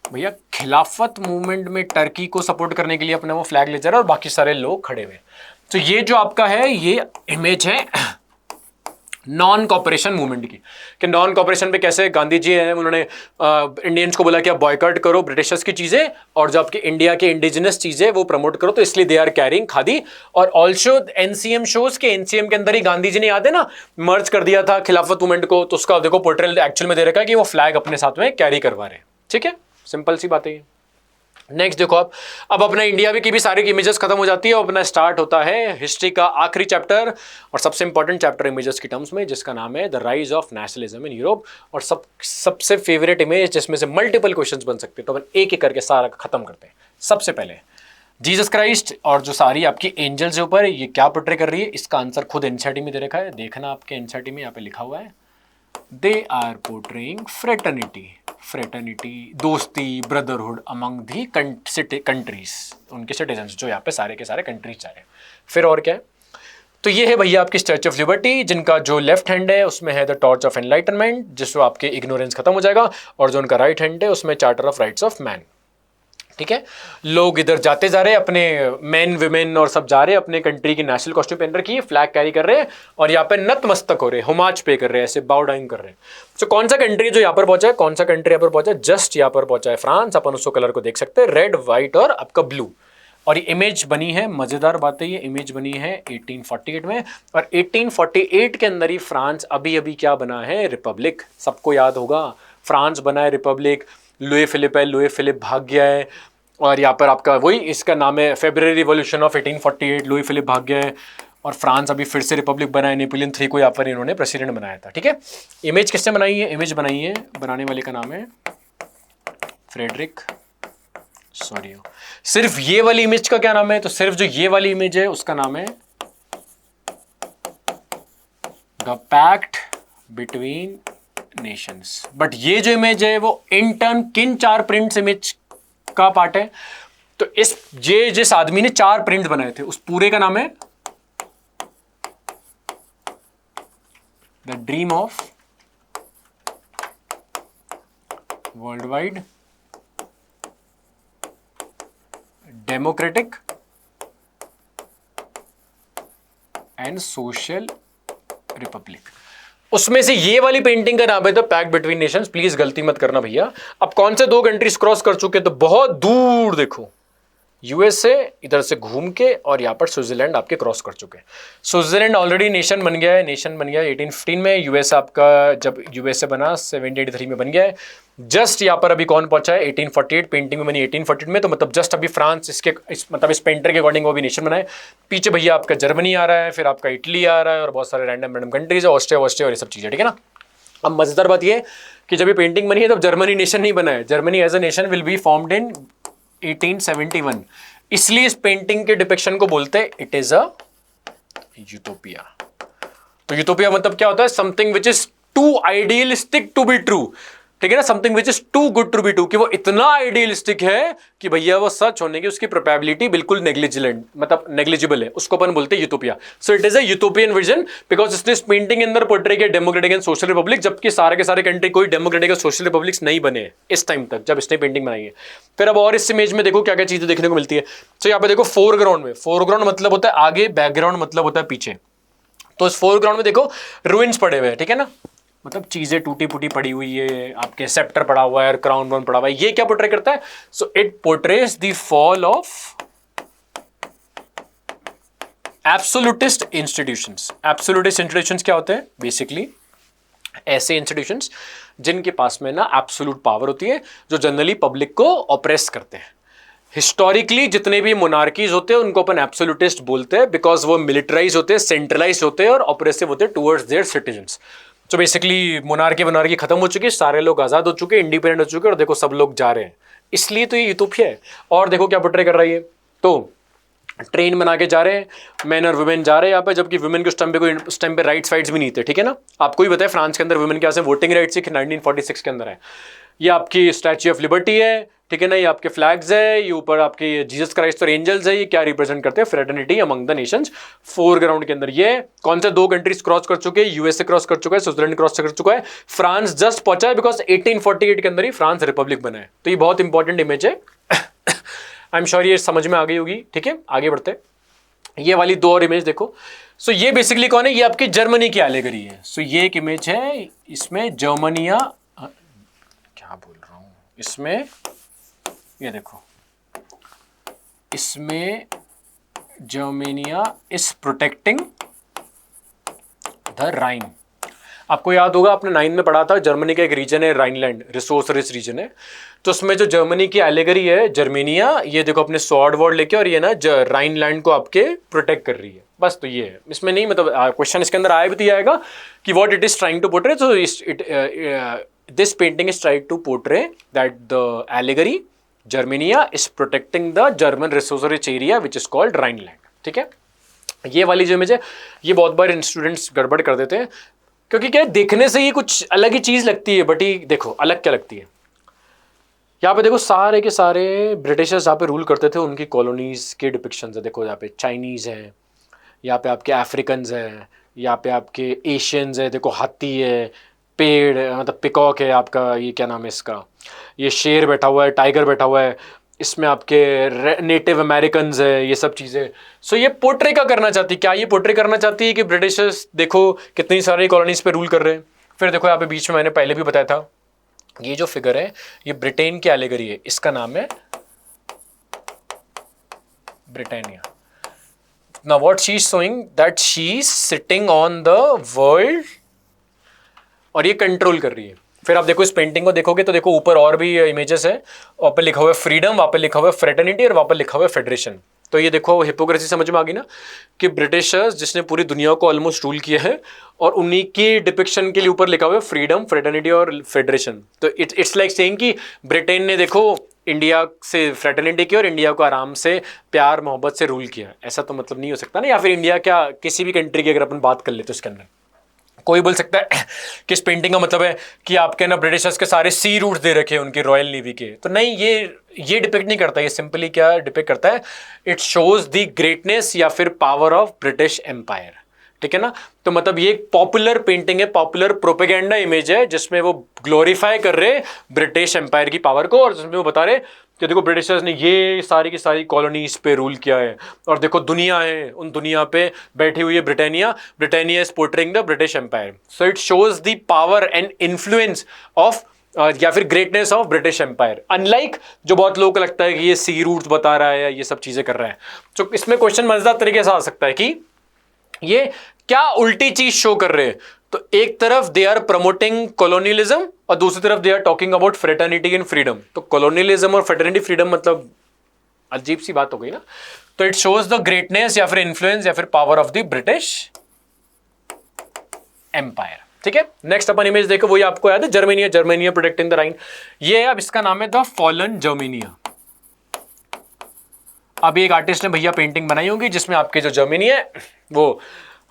भैया खिलाफत मूवमेंट में टर्की को सपोर्ट करने के लिए अपना वो फ्लैग ले जा रहा है और बाकी सारे लोग खड़े हुए। तो ये जो आपका है ये इमेज है नॉन कॉपरेशन मूवमेंट की, कि नॉन कॉपरेशन पे कैसे गांधी जी हैं, उन्होंने इंडियंस को बोला कि आप बॉयकॉट करो ब्रिटिशर्स की चीज़ें और जो आपके इंडिया के इंडिजिनस चीज़ें वो प्रमोट करो, तो इसलिए दे आर कैरिंग खादी। और ऑल्सो एनसीएम शोज के एनसीएम के अंदर ही गांधी जी ने, याद है ना, मर्ज कर दिया था खिलाफत मूवमेंट को, तो उसका देखो पोर्ट्रेल एक्चुअल में दे रखा है कि वो फ्लैग अपने साथ में कैरी करवा रहे हैं, ठीक है, सिंपल सी बात है। नेक्स्ट देखो आप, अब अपना इंडिया की भी सारी इमेजेस खत्म हो जाती है और अपना स्टार्ट होता है हिस्ट्री का आखिरी चैप्टर और सबसे इंपॉर्टेंट चैप्टर इमेजेस की टर्म्स में, जिसका नाम है the rise of nationalism in Europe. और सबसे फेवरेट इमेज जिसमें से मल्टीपल क्वेश्चंस बन सकते हैं, तो अपन एक एक करके सारा खत्म करते हैं। सबसे पहले जीसस क्राइस्ट और जो सारी आपकी एंजल्स के ऊपर ये क्या पोर्ट्रे कर रही है, इसका आंसर खुद एनसीईआरटी में दे रखा है, देखना आपके एनसीईआरटी में यहाँ पे लिखा हुआ है, दे आर पोर्ट्रेइंग फ्रेटर्निटी, दोस्ती, ब्रदरहुड अमंग दी कंट्रीज, उनके सिटीजन्स जो यहाँ पे सारे के सारे कंट्रीज जा रहे हैं। फिर और क्या है, तो ये है भैया आपकी स्टैच्यू ऑफ लिबर्टी, जिनका जो लेफ्ट हैंड है उसमें है द टॉर्च ऑफ एनलाइटनमेंट, जिससे आपके इग्नोरेंस खत्म हो जाएगा, और जो उनका राइट हैंड है उसमें charter of rights of man, ठीक है। लोग इधर जाते जा रहे हैं, अपने मेन विमेन और सब जा रहे हैं अपने कंट्री की नेशनल कॉस्ट्यूम पहन रखी है, फ्लैग कैरी कर रहे हैं और यहाँ पे नतमस्तक हो रहे हैं, होमाज पे कर रहे हैं, ऐसे बाउ डाउन कर रहे हैं। तो कौन सा कंट्री जो यहाँ पर पहुंचा है, कौन सा कंट्री यहाँ पर पहुंचा है, जस्ट यहाँ पर पहुंचा है फ्रांस। अपन उसको कलर को देख सकते हैं, रेड, व्हाइट और आपका ब्लू। और ये इमेज बनी है, मजेदार बात है, ये इमेज बनी है 1848 में, और 1848 के अंदर ही फ्रांस अभी अभी क्या बना है, रिपब्लिक। सबको याद होगा फ्रांस बना है रिपब्लिक, लुई फिलिप है, लुई फिलिप भाग गया है, और यहाँ पर आपका वही इसका नाम है February revolution of 1848, Louis Philippe भाग गया है और फ्रांस अभी फिर से रिपब्लिक बना है। नेपोलियन III को यहाँ पर इन्होंने प्रेसिडेंट बनाया था, ठीक है। इमेज किसने बनाई है, इमेज बनाई है, बनाने वाले का नाम है फ्रेडरिक सोरियो। सिर्फ ये वाली इमेज का क्या नाम है, तो सिर्फ जो ये वाली इमेज है उसका नाम है the pact between nations. But ये जो इमेज है वो इन टर्न किन 4 प्रिंट्स इमेज का पार्ट है, तो इस जिस आदमी ने 4 प्रिंट बनाए थे उस पूरे का नाम है the dream of world wide democratic and social republic. उसमें से ये वाली पेंटिंग का नाम है the pact between nations. Please गलती मत करना भैया। अब कौन से 2 कंट्रीज क्रॉस कर चुके, तो बहुत दूर देखो यूएसए इधर से घूम के और यहाँ पर स्विट्जरलैंड आपके क्रॉस कर चुके हैं। स्विट्जरलैंड ऑलरेडी नेशन बन गया है, 1815 में। यूएसए आपका जब यूएसए बना 1783 में बन गया है। जस्ट यहाँ पर अभी कौन पहुंचा है 1848, पेंटिंग में बनी 1848 में, तो मतलब जस्ट अभी फ्रांस इस पेंटर के अकॉर्डिंग वो भी नेशन बना है। पीछे भैया आपका जर्मनी आ रहा है, फिर आपका इटली आ रहा है और बहुत सारे रैंडम कंट्रीज है, ऑस्ट्रिया और ये सब चीज़ें, ठीक है ना। अब मजेदार बात ये कि जब ये पेंटिंग बनी है तब जर्मनी नेशन नहीं बना है। Germany as a nation will be formed in 1871। इसलिए इस पेंटिंग के डिपिक्शन को बोलते हैं इट इज अ यूटोपिया। तो यूटोपिया मतलब क्या होता है, something which is too idealistic to be true, ठीक है ना, something which is too good to be true, कि वो इतना आइडियलिस्टिक है कि भैया वो सच होने की उसकी प्रोबेबिलिटी बिल्कुल नेग्लिजिबल है, उसको अपन बोलते हैं utopia. So it is a utopian vision because इसने इस पेंटिंग के अंदर पोर्ट्रे किया डेमोक्रेटिक एंड सोशल रिपब्लिक, जबकि सारे के सारे कंट्री कोई डेमोक्रेटिक और सोशल रिपब्लिक्स नहीं बने इस टाइम तक जब इसने पेंटिंग बनाई है। फिर अब और इस इमेज में देखो क्या क्या चीजें देखने को मिलती है। तो यहाँ पे देखो फोरग्राउंड में, फोरग्राउंड मतलब होता है आगे, बैकग्राउंड मतलब होता है पीछे। तो इस फोरग्राउंड में देखो रुइंस पड़े हुए हैं, ठीक है ना, मतलब चीजें टूटी फूटी पड़ी हुई है, आपके सेप्टर पड़ा हुआ है, क्राउन वन पड़ा हुआ है। ये क्या पोर्ट्रे करता है, so it पोर्ट्रेस the fall of absolutist institutions. Absolutist institutions क्या होते हैं, बेसिकली ऐसे इंस्टीट्यूशंस जिनके पास में ना एब्सोल्यूट पावर होती है, जो जनरली पब्लिक को ऑप्रेस करते हैं। हिस्टोरिकली जितने भी मोनार्कीज होते हैं उनको अपन एब्सोल्यूटिस्ट बोलते हैं, बिकॉज वो मिलिटराइज होते हैं, सेंट्रलाइज होते हैं और ऑपरेसिव होते हैं टुवर्ड्स देयर सिटीजन्स। तो बेसिकली मोनार्की खत्म हो चुकी है, सारे लोग आज़ाद हो चुके हैं, इंडिपेंडेंट हो चुके हैं, और देखो सब लोग जा रहे हैं, इसलिए तो ये यूटोपिया है। और देखो क्या पोर्ट्रे कर रही है, तो ट्रेन बना के जा रहे हैं, मैन और वुमेन जा रहे हैं यहाँ पे, जबकि वुमेन के उस टाइम पे राइट्स भी नहीं थे, ठीक है ना। आपको ही बताया फ्रांस के अंदर वुमेन के यहाँ से वोटिंग राइट्स 1946 के अंदर है। ये आपकी स्टैच्यू ऑफ लिबर्टी है, ठीक है ना, ये आपके फ्लैग्स है, ये ऊपर आपके जीसस क्राइस्ट और एंजल्स है। ये क्या रिप्रेजेंट करते हैं, fraternity among the Nations. Foreground के अंदर ये कौन से 2 कंट्रीज क्रॉस कर चुके हैं, यूएसए क्रॉस कर चुका है, स्विट्जरलैंड क्रॉस कर चुका है, फ्रांस जस्ट पहुंचा है बिकॉज 1848 के अंदर ही फ्रांस रिपब्लिक बना है। तो ये बहुत इंपॉर्टेंट इमेज है। आई एम श्योर ये समझ में आ गई होगी, ठीक है। आगे बढ़ते, ये वाली 2 और इमेज देखो। सो ये बेसिकली कौन है, ये आपकी जर्मनी की एलेगरी है। सो ये एक इमेज है, इसमें जर्मनिया, क्या बोल रहा हूं, इसमें ये देखो, इसमें जर्मनिया इज प्रोटेक्टिंग द राइन। आपको याद होगा आपने 9 में पढ़ा था, जर्मनी का एक रीजन है राइनलैंड, रिसोर्स रिच रीजन है। तो उसमें जो जर्मनी की एलेगरी है जर्मेनिया, ये देखो अपने स्वॉर्ड वॉर्ड लेके, और ये ना राइनलैंड को आपके प्रोटेक्ट कर रही है। बस तो ये है, इसमें नहीं, मतलब क्वेश्चन इसके अंदर आया भी तो ये आएगा कि what it is trying to portray. So this painting is trying to portray that the allegory Germania is protecting the German resource rich area which is called Rhineland, ठीक है। ये वाली जो इमेज है, ये बहुत बार स्टूडेंट्स गड़बड़ कर देते हैं, क्योंकि क्या देखने से ये कुछ अलग ही चीज लगती है, बट ये देखो अलग क्या लगती है। यहाँ पे देखो सारे के सारे ब्रिटिशर्स यहाँ पे रूल करते थे, उनकी कॉलोनीज के डिपिक्शंस है। देखो यहाँ पे चाइनीज है, यहाँ पे आपके अफ्रीकन्स है, यहाँ पे आपके एशियंस है, देखो हाथी है, पेड़ मतलब पिकॉक है आपका, ये क्या नाम है इसका, ये शेर बैठा हुआ है, टाइगर बैठा हुआ है, इसमें आपके नेटिव अमेरिकन्स है, ये सब चीज़ें। सो ये पोर्ट्रे का करना चाहती, क्या ये पोर्ट्रे करना चाहती है कि ब्रिटिशर्स देखो कितनी सारी कॉलोनीज पे रूल कर रहे हैं। फिर देखो यहाँ पे बीच में मैंने पहले भी बताया था, ये जो फिगर है ये ब्रिटेन की एलेगरी है, इसका नाम है Britannia. Now what she is showing that she is sitting on the world, और ये कंट्रोल कर रही है। फिर आप देखो इस पेंटिंग को देखोगे तो देखो ऊपर और भी इमेजेस है, वहाँ पे लिखा हुआ है फ्रीडम, वहाँ पे लिखा हुआ है फ्रेटर्निटी, और वहाँ पे लिखा हुआ है फेडरेशन। तो ये देखो हिपोक्रेसी समझ में आ गई ना, कि ब्रिटिशर्स जिसने पूरी दुनिया को ऑलमोस्ट रूल किया है, और उन्हीं की डिपिक्शन के लिए ऊपर लिखा हुआ है फ्रीडम, फ्रेटर्निटी और फेडरेशन। तो इट्स लाइक सेइंग कि ब्रिटेन ने देखो इंडिया से फ्रेटर्निटी की और इंडिया को आराम से प्यार मोहब्बत से रूल किया। ऐसा तो मतलब नहीं हो सकता ना, या फिर इंडिया क्या किसी भी कंट्री की अगर अपन बात कर ले तो इसके अंदर कोई बोल सकता है कि इस पेंटिंग का मतलब है कि आपके ना ब्रिटिशर्स के सारे सी रूट्स दे रखे हैं उनकी रॉयल नेवी के, तो नहीं, ये डिपिक्ट नहीं करता। ये सिंपली क्या डिपिक्ट करता है, इट शोज द ग्रेटनेस या फिर पावर ऑफ ब्रिटिश एम्पायर, ठीक है ना। तो मतलब ये एक पॉपुलर पेंटिंग है, पॉपुलर प्रोपेगेंडा इमेज है, जिसमें वो ग्लोरीफाई कर रहे ब्रिटिश एम्पायर की पावर को, और जिसमें वो बता रहे कि देखो ब्रिटिशर्स ने ये सारी की सारी कॉलोनीज पे रूल किया है, और देखो दुनिया है, उन दुनिया पे बैठी हुई है Britannia, Britannia is portraying the British empire. So it shows the power and influence of या फिर greatness of British empire, unlike जो बहुत लोगों को लगता है कि ये सी रूट्स बता रहा है या ये सब चीजें कर रहा है। तो इसमें क्वेश्चन मजेदार तरीके से आ सकता है कि ये क्या उल्टी चीज शो कर रहे हैं। तो एक तरफ दे आर प्रमोटिंग कॉलोनियलिज्म और दूसरी तरफ they are talking about fraternity and freedom. तो कॉलोनियलिज्म और फ्रेटर्निटी फ्रीडम मतलब अजीब सी बात हो गई ना। तो इट शोज द ग्रेटनेस या फिर इन्फ्लुएंस या फिर power of the British empire, ठीक है। नेक्स्ट अपन इमेज देखो, वही आपको याद है, जर्मेनिया, जर्मेनिया प्रोटेक्टिंग द राइन। ये अब इसका नाम है द फॉलन जर्मेनिया। अभी एक आर्टिस्ट ने भैया पेंटिंग बनाई होगी जिसमें आपके जो जर्मनी है वो,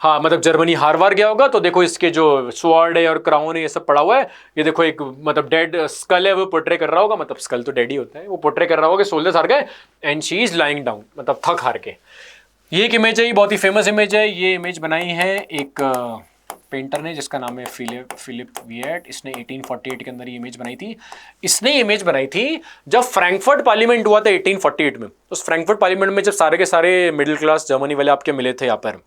हाँ मतलब जर्मनी हार वार गया होगा, तो देखो इसके जो स्वॉर्ड है और क्राउन है ये सब पड़ा हुआ है। ये देखो एक मतलब डेड स्कल है, वो पोर्ट्रे कर रहा होगा, मतलब स्कल तो डेड ही होता है, वो पोर्ट्रे कर रहा होगा कि सोल्जर्स हार गए and she is lying down, मतलब थक हार के। ये एक इमेज है, ये बहुत ही फेमस इमेज है। ये इमेज बनाई है एक पेंटर ने जिसका नाम है फिलिप विएट। इसने 1848 के अंदर ये इमेज बनाई थी। इसने इमेज बनाई थी जब फ्रैंकफर्ट पार्लियामेंट हुआ था 1848 में। उस फ्रैंकफर्ट पार्लियामेंट में जब सारे के सारे मिडिल क्लास जर्मनी वाले आपके मिले थे यहाँ पर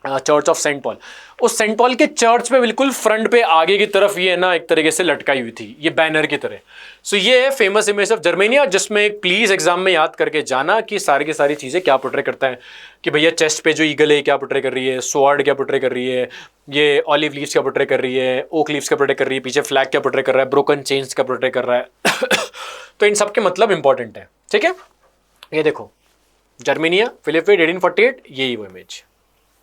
चर्च ऑफ सेंट पॉल, उस सेंट पॉल के चर्च पे बिल्कुल फ्रंट पे आगे की तरफ ये ना एक तरीके से लटकाई हुई थी, ये बैनर की तरह। सो ये है फेमस इमेज ऑफ जर्मेनिया, जिसमें प्लीज एग्जाम में याद करके जाना कि सारी की सारी चीजें क्या पोर्ट्रे करता है। कि भैया चेस्ट पे जो ईगल है क्या पोर्ट्रे कर रही है, स्वॉर्ड क्या पोर्ट्रे कर रही है, ये ऑलिव लीव्स क्या पोर्ट्रे कर रही है, ओक लीव्स क्या पोर्ट्रे कर रही है, पीछे फ्लैग क्या पोर्ट्रे कर रहा है, ब्रोकन चेन्स क्या पोर्ट्रे कर रहा है। तो इन सब के मतलब इंपॉर्टेंट है, ठीक है। ये देखो जर्मेनिया, फिलिप विएट 1848, यही वो इमेज,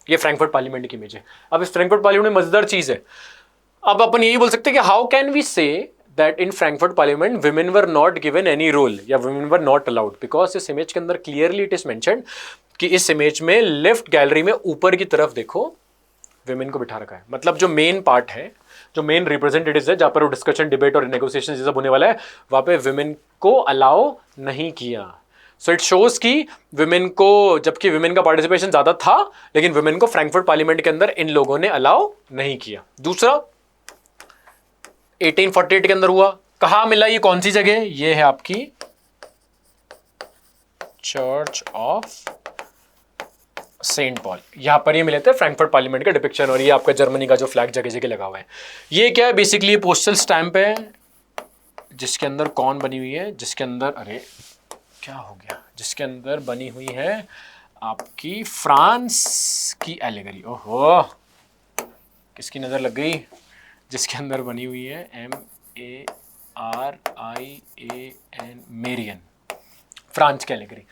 ये फ्रैंकफर्ट पार्लियामेंट की इमेज है। अब इस फ्रैंकफर्ट पार्लियामेंट में मजेदार चीज है, अब अपन यही बोल सकते हैं कि how can we say that in Frankfurt parliament women were not given any role या women were not allowed, because इस इमेज के अंदर क्लियरली इट इज मेंशन्ड कि इस इमेज में लेफ्ट गैलरी में ऊपर की तरफ देखो विमेन को बिठा रखा है। मतलब जो मेन पार्ट है, जो मेन रिप्रेजेंटेटिव्स है, जहां पर वो डिस्कशन डिबेट और नेगोशिएशन जैसा होने वाला है, वहां पे विमेन को अलाउ नहीं किया। सो इट शोज कि विमेन को, जबकि विमेन का पार्टिसिपेशन ज्यादा था, लेकिन विमेन को फ्रैंकफर्ट पार्लियामेंट के अंदर इन लोगों ने अलाउ नहीं किया। दूसरा 1848 के अंदर हुआ, कहां मिला, ये कौन सी जगह, ये है आपकी चर्च ऑफ सेंट पॉल, यहां पर ये मिले थे फ्रैंकफर्ट पार्लियामेंट का डिपिक्शन। और ये आपका जर्मनी का जो फ्लैग जगह जगह लगा हुआ है, ये क्या है, बेसिकली पोस्टल स्टैंप है जिसके अंदर कौन बनी हुई है, जिसके अंदर, अरे क्या हो गया, जिसके अंदर बनी हुई है आपकी फ्रांस की एलिगरी। ओहो, किसकी नजर लग गई, जिसके अंदर बनी हुई है MARIAN, मेरियन, फ्रांस की एलिगरी।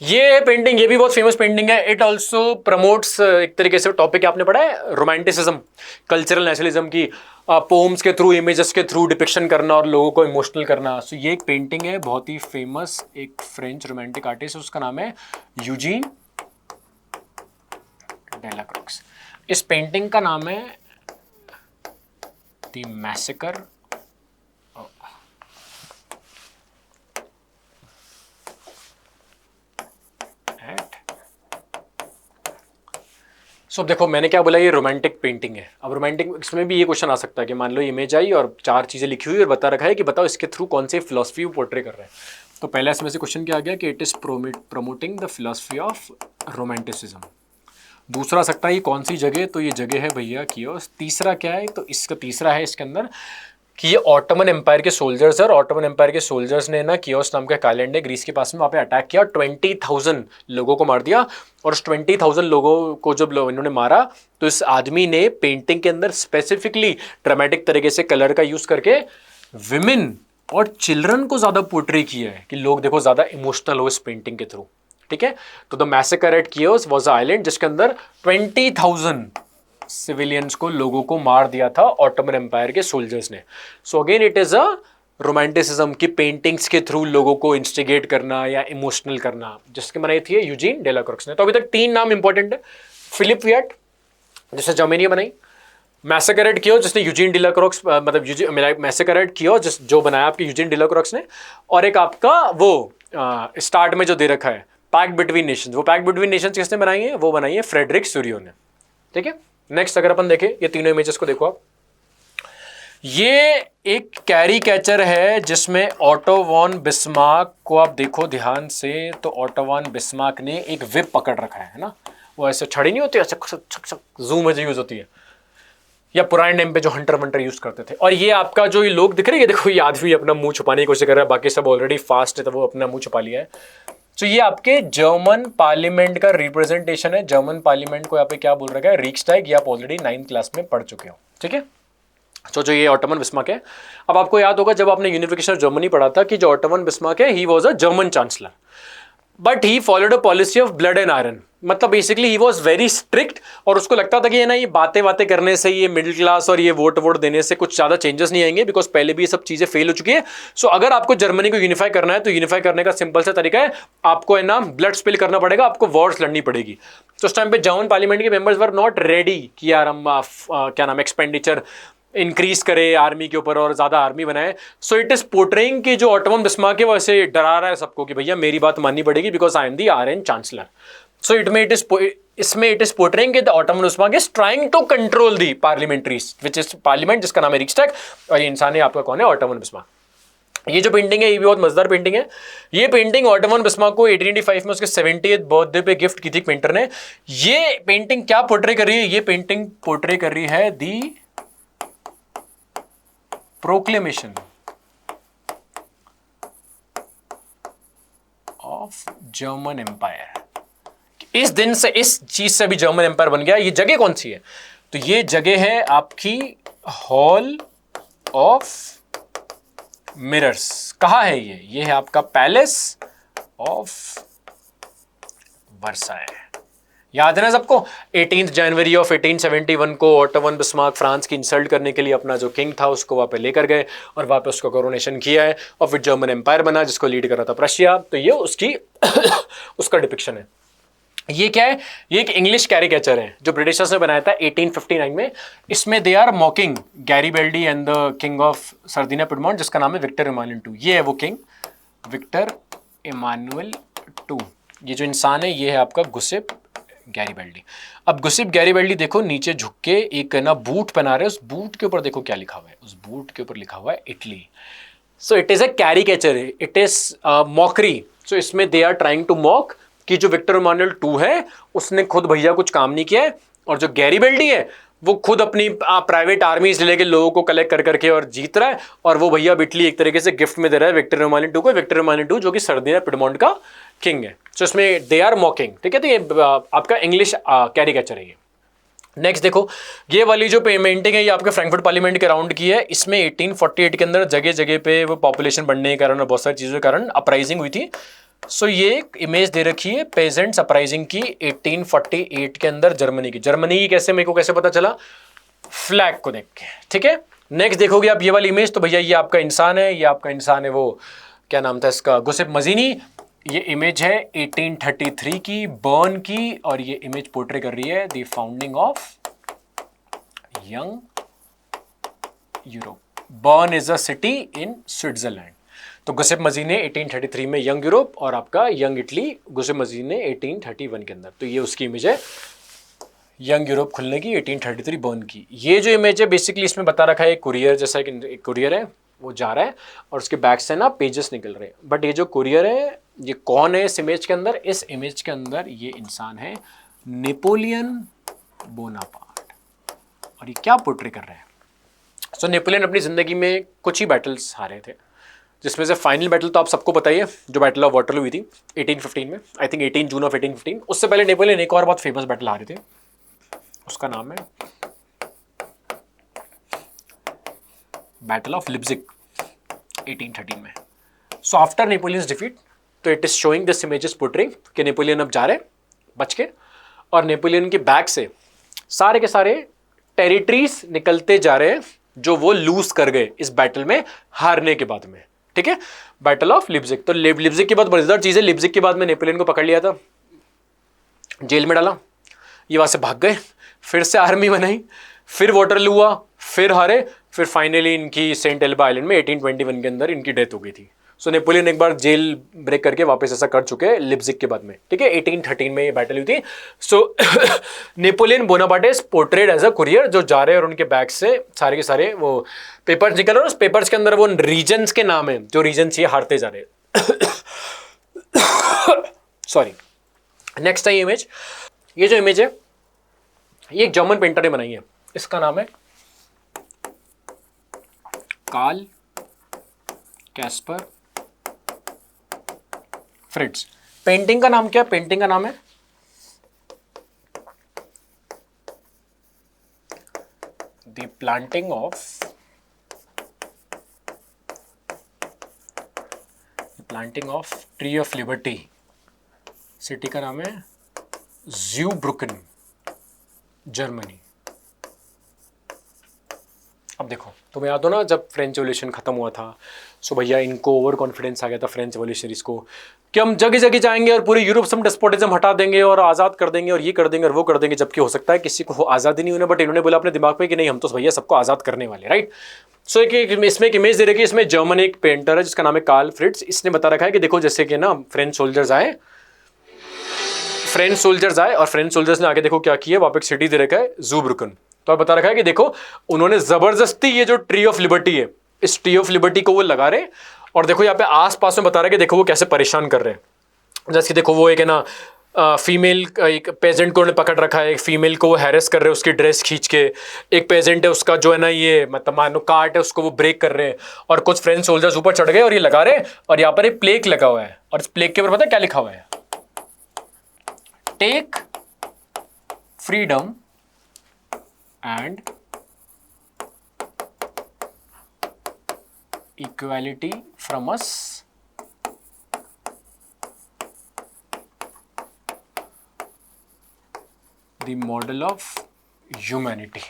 ये पेंटिंग, ये भी बहुत फेमस पेंटिंग है। इट ऑल्सो प्रमोट्स, एक तरीके से टॉपिक आपने पढ़ा है रोमांटिसिज्म, कल्चरल नेशनलिज्म की पोम्स के थ्रू, इमेजेस के थ्रू डिपिक्शन करना और लोगों को इमोशनल करना। सो ये एक पेंटिंग है बहुत ही फेमस, एक फ्रेंच रोमांटिक आर्टिस्ट, उसका नाम है यूजीन डेलाक्रॉक्स। इस पेंटिंग का नाम है द मैसेकर सो देखो मैंने क्या बोला, ये रोमांटिक पेंटिंग है। अब रोमांटिक, इसमें भी ये क्वेश्चन आ सकता है कि मान लो इमेज आई और चार चीज़ें लिखी हुई और बता रखा है कि बताओ इसके थ्रू कौन से फिलॉसफी वो पोर्ट्रे कर रहे हैं। तो पहला इसमें से क्वेश्चन क्या आ गया कि it is promoting the philosophy of romanticism. दूसरा सकता है ये कौन सी जगह, तो ये जगह है भैया कियोस। तीसरा क्या है, तो इसका तीसरा है इसके अंदर कि ये ऑटोमन एम्पायर के सोल्जर्स है, और ऑटोमन एम्पायर के सोल्जर्स ने ना कियोस नाम का एक आइलैंड है ग्रीस के पास में, वहाँ पे अटैक किया, 20,000 लोगों को मार दिया। और उस 20,000 लोगों को जब इन्होंने मारा तो इस आदमी ने पेंटिंग के अंदर स्पेसिफिकली ड्रामेटिक तरीके से कलर का यूज करके विमेन और चिल्ड्रन को ज्यादा पोर्ट्रे किया है कि लोग देखो ज्यादा इमोशनल हो इस पेंटिंग के थ्रू, ठीक है। तो the massacre at Chios was a island जिसके अंदर 20,000 सिविलियंस को, लोगों को मार दिया था ऑटोमन एम्पायर के सोल्जर्स ने। सो again it is a romanticism की पेंटिंग्स के थ्रू लोगों को इंस्टिगेट करना या इमोशनल करना, जिसकी बनाई थी यूजीन डेलाक्रॉक्स ने। तो अभी तक 3 नाम इंपॉर्टेंट है, फिलिप विएट जिसने जर्मेनिया बनाई, मैसेकरेट किया जिसने यूजीन डिलाक्रॉक्स, मतलब मैसेकरेट किया जो बनाया आपके यूजीन डिलाक्रॉक्स ने। और एक आपका वो स्टार्ट में जो दे रखा है पैक्ट बिटवीन नेशंस, वो पैक्ट बिटवीन नेशंस किसने बनाई है? वो बनाई है फ्रेडरिक सूरियो ने। ठीक है, नेक्स्ट अगर अपन देखें ये तीनों इमेजेस को देखो आप, ये एक कैरी कैचर है जिसमें ऑटो वॉन बिस्मार्क को आप देखो ध्यान से, तो ऑटो वॉन बिस्मार्क ने एक विप पकड़ रखा है ना, वो ऐसे छड़ी नहीं होती, ऐसे जूम में यूज होती है, या पुराने टाइम पे जो हंटर वंटर यूज करते थे। और ये आपका जो ये लोग दिख रहे हैं, देखो ये आदमी अपना मुंह छुपाने की कोशिश कर रहा है, बाकी सब ऑलरेडी फास्ट है तो वो अपना मुंह छुपा लिया है। तो ये आपके जर्मन पार्लियामेंट का रिप्रेजेंटेशन है। जर्मन पार्लियामेंट को यहाँ पे क्या बोल रखा है? रिक्सटैग। ये आप ऑलरेडी 9th क्लास में पढ़ चुके हो। ठीक है, तो जो ये ऑटोमन बिस्मार्क है, अब आपको याद होगा जब आपने यूनिफिकेशन ऑफ जर्मनी पढ़ा था कि जो ऑटोमन बिस्मार्क है he was a German chancellor, but he followed a policy of blood and iron. मतलब basically he was very strict, और उसको लगता था कि ये बातें करने से, ये मिडिल क्लास और ये वोट देने से कुछ ज्यादा चेंजेस नहीं आएंगे, बिकॉज पहले भी ये सब चीजें फेल हो चुकी है। सो अगर आपको जर्मनी को यूनिफाई करना है तो यूनिफाई करने का सिंपल सा तरीका है, आपको ब्लड स्पिल करना पड़ेगा, आपको वॉर्स लड़नी पड़ेगी। तो उस टाइम पे जर्मन पार्लियामेंट के मेंबर्स वर नॉट रेडी कि यार हम क्या नाम एक्सपेंडिचर इंक्रीज करे आर्मी के ऊपर और ज्यादा आर्मी बनाए। सो इट इज पोर्ट्रेइंग कि जो ऑटोमन बिस्मार्क है वो ऐसे डरा रहा है सबको कि भैया मेरी बात माननी पड़ेगी because I am the iron chancellor. So इसमें इट इज पोर्ट्रेइंग कि the Otto von Bismarck is trying to control the parliamentaries which is parliament, जिसका नाम है रिक्सटैग, और ये इंसान है आपका कौन है? Ottoman Bismarck. ये जो पेंटिंग है ये भी बहुत मजेदार पेंटिंग है। ये पेंटिंग ऑटोमन बिस्मार्क को 1885 में उसके 70th बर्थडे पे गिफ्ट की थी पेंटर ने। ये पेंटिंग क्या पोर्ट्रे कर रही है? ये पेंटिंग पोर्ट्रे कर रही है दी प्रोक्लेमेशन ऑफ जर्मन एम्पायर। इस दिन से, इस चीज से भी जर्मन एम्पायर बन गया। ये जगह कौन सी है? तो ये जगह है आपकी हॉल ऑफ मिरर्स। कहाँ है ये? ये है आपका पैलेस ऑफ वर्साय। याद है ना सबको? 18 जनवरी ऑफ 1871 को ऑटोमन बिस्मार्क फ्रांस की इंसल्ट करने के लिए अपना जो किंग था उसको वहाँ पे लेकर गए और वहाँ पे उसको कोरोनेशन किया है, और फिर जर्मन एम्पायर बना जिसको लीड कर रहा था प्रशिया। तो ये उसकी उसका डिपिक्शन है। ये क्या है? ये एक इंग्लिश कैरिकेचर है जो ब्रिटिशर्स ने बनाया था 1859 में। इसमें they are mocking Garibaldi and the king of Sardinia Piedmont, जिसका नाम है विक्टर इमानुएल II। ये है वो किंग विक्टर इमानुएल II। ये जो इंसान है ये है आपका गुसिप गैरीबेल्डी। अब गुसिप गैरीबेल्डी देखो नीचे झुक के एक ना बूट पहना रहे हैं, उस बूट के ऊपर देखो क्या लिखा हुआ है? उस बूट के ऊपर लिखा हुआ है Italy. So it is a caricature, it is mockery. So इसमें they are trying to mock कि जो विक्टर इमानुएल II है उसने खुद भैया कुछ काम नहीं किया है, और जो गैरीबेल्डी है वो खुद अपनी प्राइवेट आर्मीज लेके लोगों को कलेक्ट कर करके और जीत रहा है, और वो भैया इटली एक तरीके से गिफ्ट में दे रहा है विक्टर इमानुएल II को। विक्टर इमानुएल II जो कि सर्दिना पिडमोंट का किंग है। सो इसमें दे आर मॉकिंग। ठीक है, तो ये आपका इंग्लिश कैरिकेचर है ये। नेक्स्ट देखो, ये वाली जो पेंटिंग है ये आपके फ्रैंकफर्ट पार्लियामेंट के अराउंड की है। इसमें 1848 के अंदर जगह जगह पे वो पॉपुलेशन बढ़ने के कारण और बहुत सारी चीज़ों के कारण अपराइजिंग हुई थी। सो ये एक इमेज दे रखी है पेजेंट्स अपराइजिंग की 1848 के अंदर जर्मनी की। जर्मनी की कैसे, मेरे को कैसे पता चला? फ्लैग को देख के। ठीक है, नेक्स्ट देखोगे आप ये वाली इमेज, तो भैया ये आपका इंसान है, ये आपका इंसान है वो क्या नाम था इसका? गुसेप मजीनी। ये इमेज है 1833 की, बर्न की, और ये इमेज पोर्ट्रे कर रही है the founding of young Europe. Burn is a city in Switzerland. तो गुसेप मजीनी ने 1833 में यंग यूरोप, और आपका यंग इटली गुसेप मजीनी ने 1831 के अंदर। तो ये उसकी इमेज है यंग यूरोप खुलने की 1833 बर्न की। ये जो इमेज है बेसिकली इसमें बता रखा है कुरियर जैसा, एक कुरियर है वो जा रहा है और उसके बैक से ना पेजेस निकल रहे हैं। बट ये जो कुरियर है ये कौन है इस इमेज के अंदर? इस इमेज के अंदर ये इंसान है नेपोलियन बोनापार्ट। और ये क्या पोर्ट्रे कर रहे हैं? सो नेपोलियन अपनी जिंदगी में कुछ ही बैटल्स हारे थे, जिसमें से फाइनल बैटल तो आप सबको बताइए जो बैटल ऑफ वाटरलू हुई थी 1815 में, आई थिंक 18 जून ऑफ 1815। उससे पहले नेपोलियन एक और बहुत फेमस बैटल हारे थे, उसका नाम है बैटल ऑफ लिप्जिग 1813 में। सो आफ्टर नेपोलियंस डिफीट, तो it is showing this images portraying कि नेपोलियन अब जा रहे बच के, और नेपोलियन के बैक से सारे के सारे टेरिटरीज निकलते जा रहे हैं जो वो लूज कर गए इस बैटल में हारने के बाद में। ठीक है, बैटल ऑफ लिप्जिग। तो लिप्जिग की बहुत मजेदार चीज है, लिप्जिग के बाद में नेपोलियन को पकड़ लिया था, जेल में डाला, ये वहां से भाग गए, फिर से आर्मी बनाई, फिर वाटरलू हुआ, फिर हारे, फिर फाइनली इनकी सेंट एल्बा आइलैंड में 1821 के अंदर इनकी डेथ हो गई थी। सो नेपोलियन एक बार जेल ब्रेक करके वापस ऐसा कर चुके हैं लिप्जिग के बाद में, ठीक है। 1813 में ये बैटल हुई थी। So Napoleon Bonaparte is portrayed as a courier, जो जा रहे हैं और उनके बैग से सारे के सारे वो पेपर्स निकल रहे हैं, उस पेपर्स के अंदर वो रीजन्स के नाम है, जो रीजन्स ये हारते जा रहे हैं। सॉरी। नेक्स्ट है इमेज, ये जो इमेज है ये एक जर्मन पेंटर ने बनाई है, इसका नाम है कार्ल कैस्पर फ्रिट्ज। पेंटिंग का नाम क्या है? पेंटिंग का नाम है the planting of tree of liberty. City का नाम है ज़्यूब्रुकन, जर्मनी। अब देखो, तुम्हें याद हो ना जब फ्रेंच रेवोल्यूशन खत्म हुआ था, सो भैया इनको ओवर कॉन्फिडेंस आ गया था फ्रेंच रेवोल्यूशनरीज को कि हम जगह जगह जाएंगे और पूरे यूरोप से हम डेस्पोटिज्म हटा देंगे और आज़ाद कर देंगे और ये कर देंगे और वो कर देंगे, जबकि हो सकता है किसी को आज़ादी नहीं होने, बट इन्होंने बोला अपने दिमाग में कि नहीं हम तो भैया सबको आज़ाद करने वाले, राइट। सो इसमें एक इमेज दे रखी है, इसमें जर्मन एक पेंटर है जिसका नाम है कार्ल फ्रिट्ज। इसने बता रखा है कि देखो जैसे कि ना फ्रेंच सोल्जर्स आए और फ्रेंच सोल्जर्स ने आगे देखो क्या किया, वहां पे एक सिटी दे रखा है ज़ूब्रुकन। तो बता रखा है कि देखो उन्होंने जबरदस्ती ये जो ट्री ऑफ लिबर्टी है, इस ट्री ऑफ लिबर्टी को वो लगा रहे, और देखो यहाँ पे आस-पास में बता रहे कि देखो वो कैसे परेशान कर रहे हैं। जैसे कि देखो वो एक है ना फीमेल, एक पेजेंट को उन्होंने पकड़ रखा है, एक फीमेल को वो हैरेस कर रहे हैं उसकी ड्रेस खींच के, एक पेजेंट है उसका जो है ना ये मतलब मानो कार्ट है उसको वो ब्रेक कर रहे हैं, और कुछ फ्रेंच सोल्जर्स ऊपर चढ़ गए और ये लगा रहे हैं, और यहाँ पर एक प्लेक लगा हुआ है, और इस प्लेक के ऊपर पता है क्या लिखा हुआ है? Take freedom and equality from us, the model of humanity।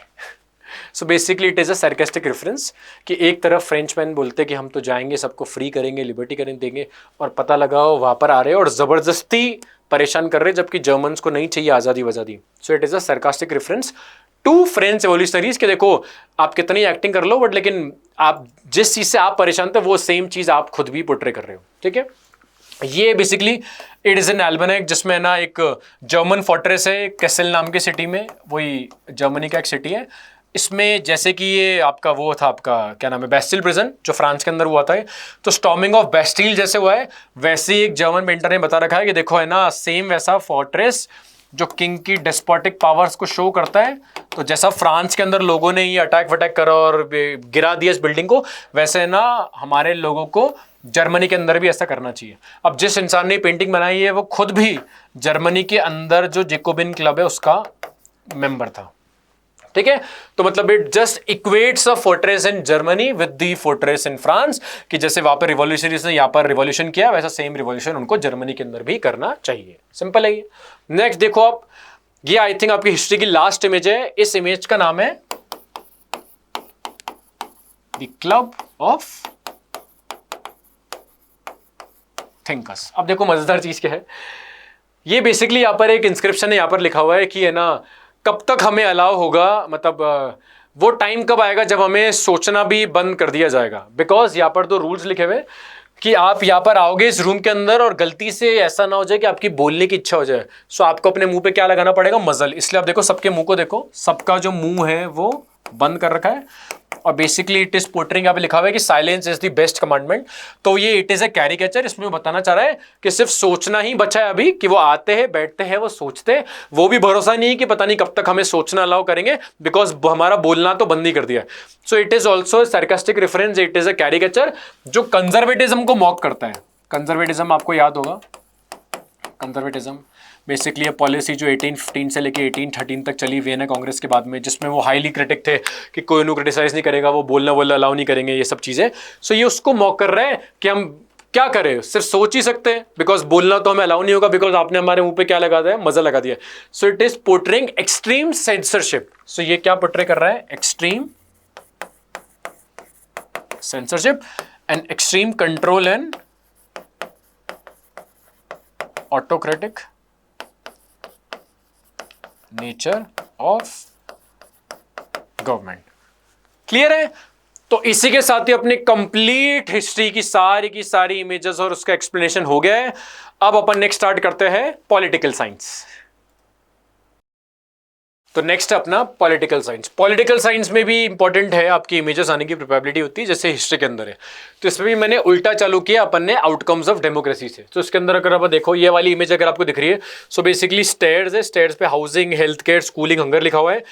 So basically it is a sarcastic reference कि एक तरफ फ्रेंचमैन बोलते कि हम तो जाएंगे सबको फ्री करेंगे, लिबर्टी करेंगे देंगे, और पता लगाओ वहाँ पर आ रहे और ज़बरदस्ती परेशान कर रहे, जबकि जर्मन्स को नहीं चाहिए आज़ादी वज़ादी। So it is a sarcastic reference to French revolutionaries के देखो आप कितनी एक्टिंग कर लो, बट लेकिन आप जिस चीज़ से आप परेशान थे वो सेम चीज़ आप खुद भी पोर्ट्रे कर रहे हो, ठीक है। ये बेसिकली इट इज़ एन एल्बेनेक जिसमें ना एक जर्मन फोर्ट्रेस है कैसल नाम की सिटी में, वही जर्मनी का एक सिटी है। इसमें जैसे कि ये आपका वो था, आपका क्या नाम है, बेस्टिल प्रिजन जो फ्रांस के अंदर हुआ था, तो स्टॉर्मिंग ऑफ बेस्टिल जैसे हुआ है, वैसे ही एक जर्मन पेंटर ने बता रखा है कि देखो है ना सेम वैसा फोर्ट्रेस जो किंग की डेस्पोटिक पावर्स को शो करता है। तो जैसा फ्रांस के अंदर लोगों ने ये अटैक वटैक करा और गिरा दिया इस बिल्डिंग को, वैसे ना हमारे लोगों को जर्मनी के अंदर भी ऐसा करना चाहिए। अब जिस इंसान ने पेंटिंग बनाई है वो खुद भी जर्मनी के अंदर जो जेकोबिन क्लब है उसका मेंबर था, ठीक है। तो मतलब it just equates a fortress in Germany with the fortress in France, कि जैसे वहां पर रिवॉल्यूशनरीज ने यहाँ पर रिवॉल्यूशन किया, वैसा सेम रिवॉल्यूशन उनको जर्मनी के अंदर भी करना चाहिए। सिंपल है ये। नेक्स्ट देखो आप, ये आई थिंक आपकी हिस्ट्री की लास्ट इमेज है। इस इमेज का नाम है द क्लब ऑफ थिंकर्स। अब देखो मजेदार चीज क्या है, ये बेसिकली यहाँ पर एक इंस्क्रिप्शन है, यहाँ पर लिखा हुआ है कि है ना कब तक हमें अलाउ होगा, मतलब वो टाइम कब आएगा जब हमें सोचना भी बंद कर दिया जाएगा। बिकॉज यहाँ पर तो रूल्स लिखे हुए कि आप यहाँ पर आओगे इस रूम के अंदर और गलती से ऐसा ना हो जाए कि आपकी बोलने की इच्छा हो जाए, सो आपको अपने मुंह पे क्या लगाना पड़ेगा, मजल। इसलिए आप देखो सबके मुंह को देखो, सबका जो मुंह है वो बंद कर रखा है, और बेसिकली इट इज पोर्ट्रेइंग, यहाँ पे लिखा हुआ है कि silence is the best commandment. तो ये इट इज अ कैरिकेचर, इसमें बताना चाह रहा है कि सिर्फ सोचना ही बचा है अभी, कि वो आते हैं बैठते हैं वो सोचते हैं, वो भी भरोसा नहीं है कि पता नहीं कब तक हमें सोचना अलाउ करेंगे, बिकॉज हमारा बोलना तो बंद ही कर दिया है। सो it is also sarcastic reference, it is a caricature जो कंजर्वेटिज्म को मॉक करता है। कंजर्वेटिज्म आपको याद होगा, कंजर्वेटिज्म बेसिकली ये पॉलिसी जो 1815 से लेके 1813 तक चली वियना कांग्रेस के बाद में, जिसमें वो हाईली क्रिटिक थे कि कोई उन्हें क्रिटिसाइज नहीं करेगा, वो बोलना अलाउ नहीं करेंगे, ये सब चीज़ें। सो ये उसको मॉक कर रहे हैं कि हम क्या करें, सिर्फ सोच ही सकते हैं, बिकॉज बोलना तो हमें अलाउ नहीं होगा, बिकॉज आपने हमारे मुंह पे क्या लगा दिया, मजा लगा दिया। So it is portraying extreme censorship. So ये क्या पोर्ट्रे कर रहा है, extreme censorship and extreme control and autocratic nature of government. Clear है? तो इसी के साथ ही अपने कंप्लीट हिस्ट्री की सारी इमेजेस और उसका एक्सप्लेनेशन हो गया है। अब अपन नेक्स्ट स्टार्ट करते हैं पॉलिटिकल साइंस। तो नेक्स्ट अपना पॉलिटिकल साइंस। पॉलिटिकल साइंस में भी इंपॉर्टेंट है, आपकी इमेजेस आने की प्रोबेबिलिटी होती है जैसे हिस्ट्री के अंदर है। तो इसमें भी मैंने उल्टा चालू किया अपन ने आउटकम्स ऑफ डेमोक्रेसी से। तो इसके अंदर अगर आप देखो ये वाली इमेज अगर आपको दिख रही है, सो बेसिकली स्टेयर्स है, स्टेयर्स पे housing, health care, schooling, hunger लिखा हुआ है।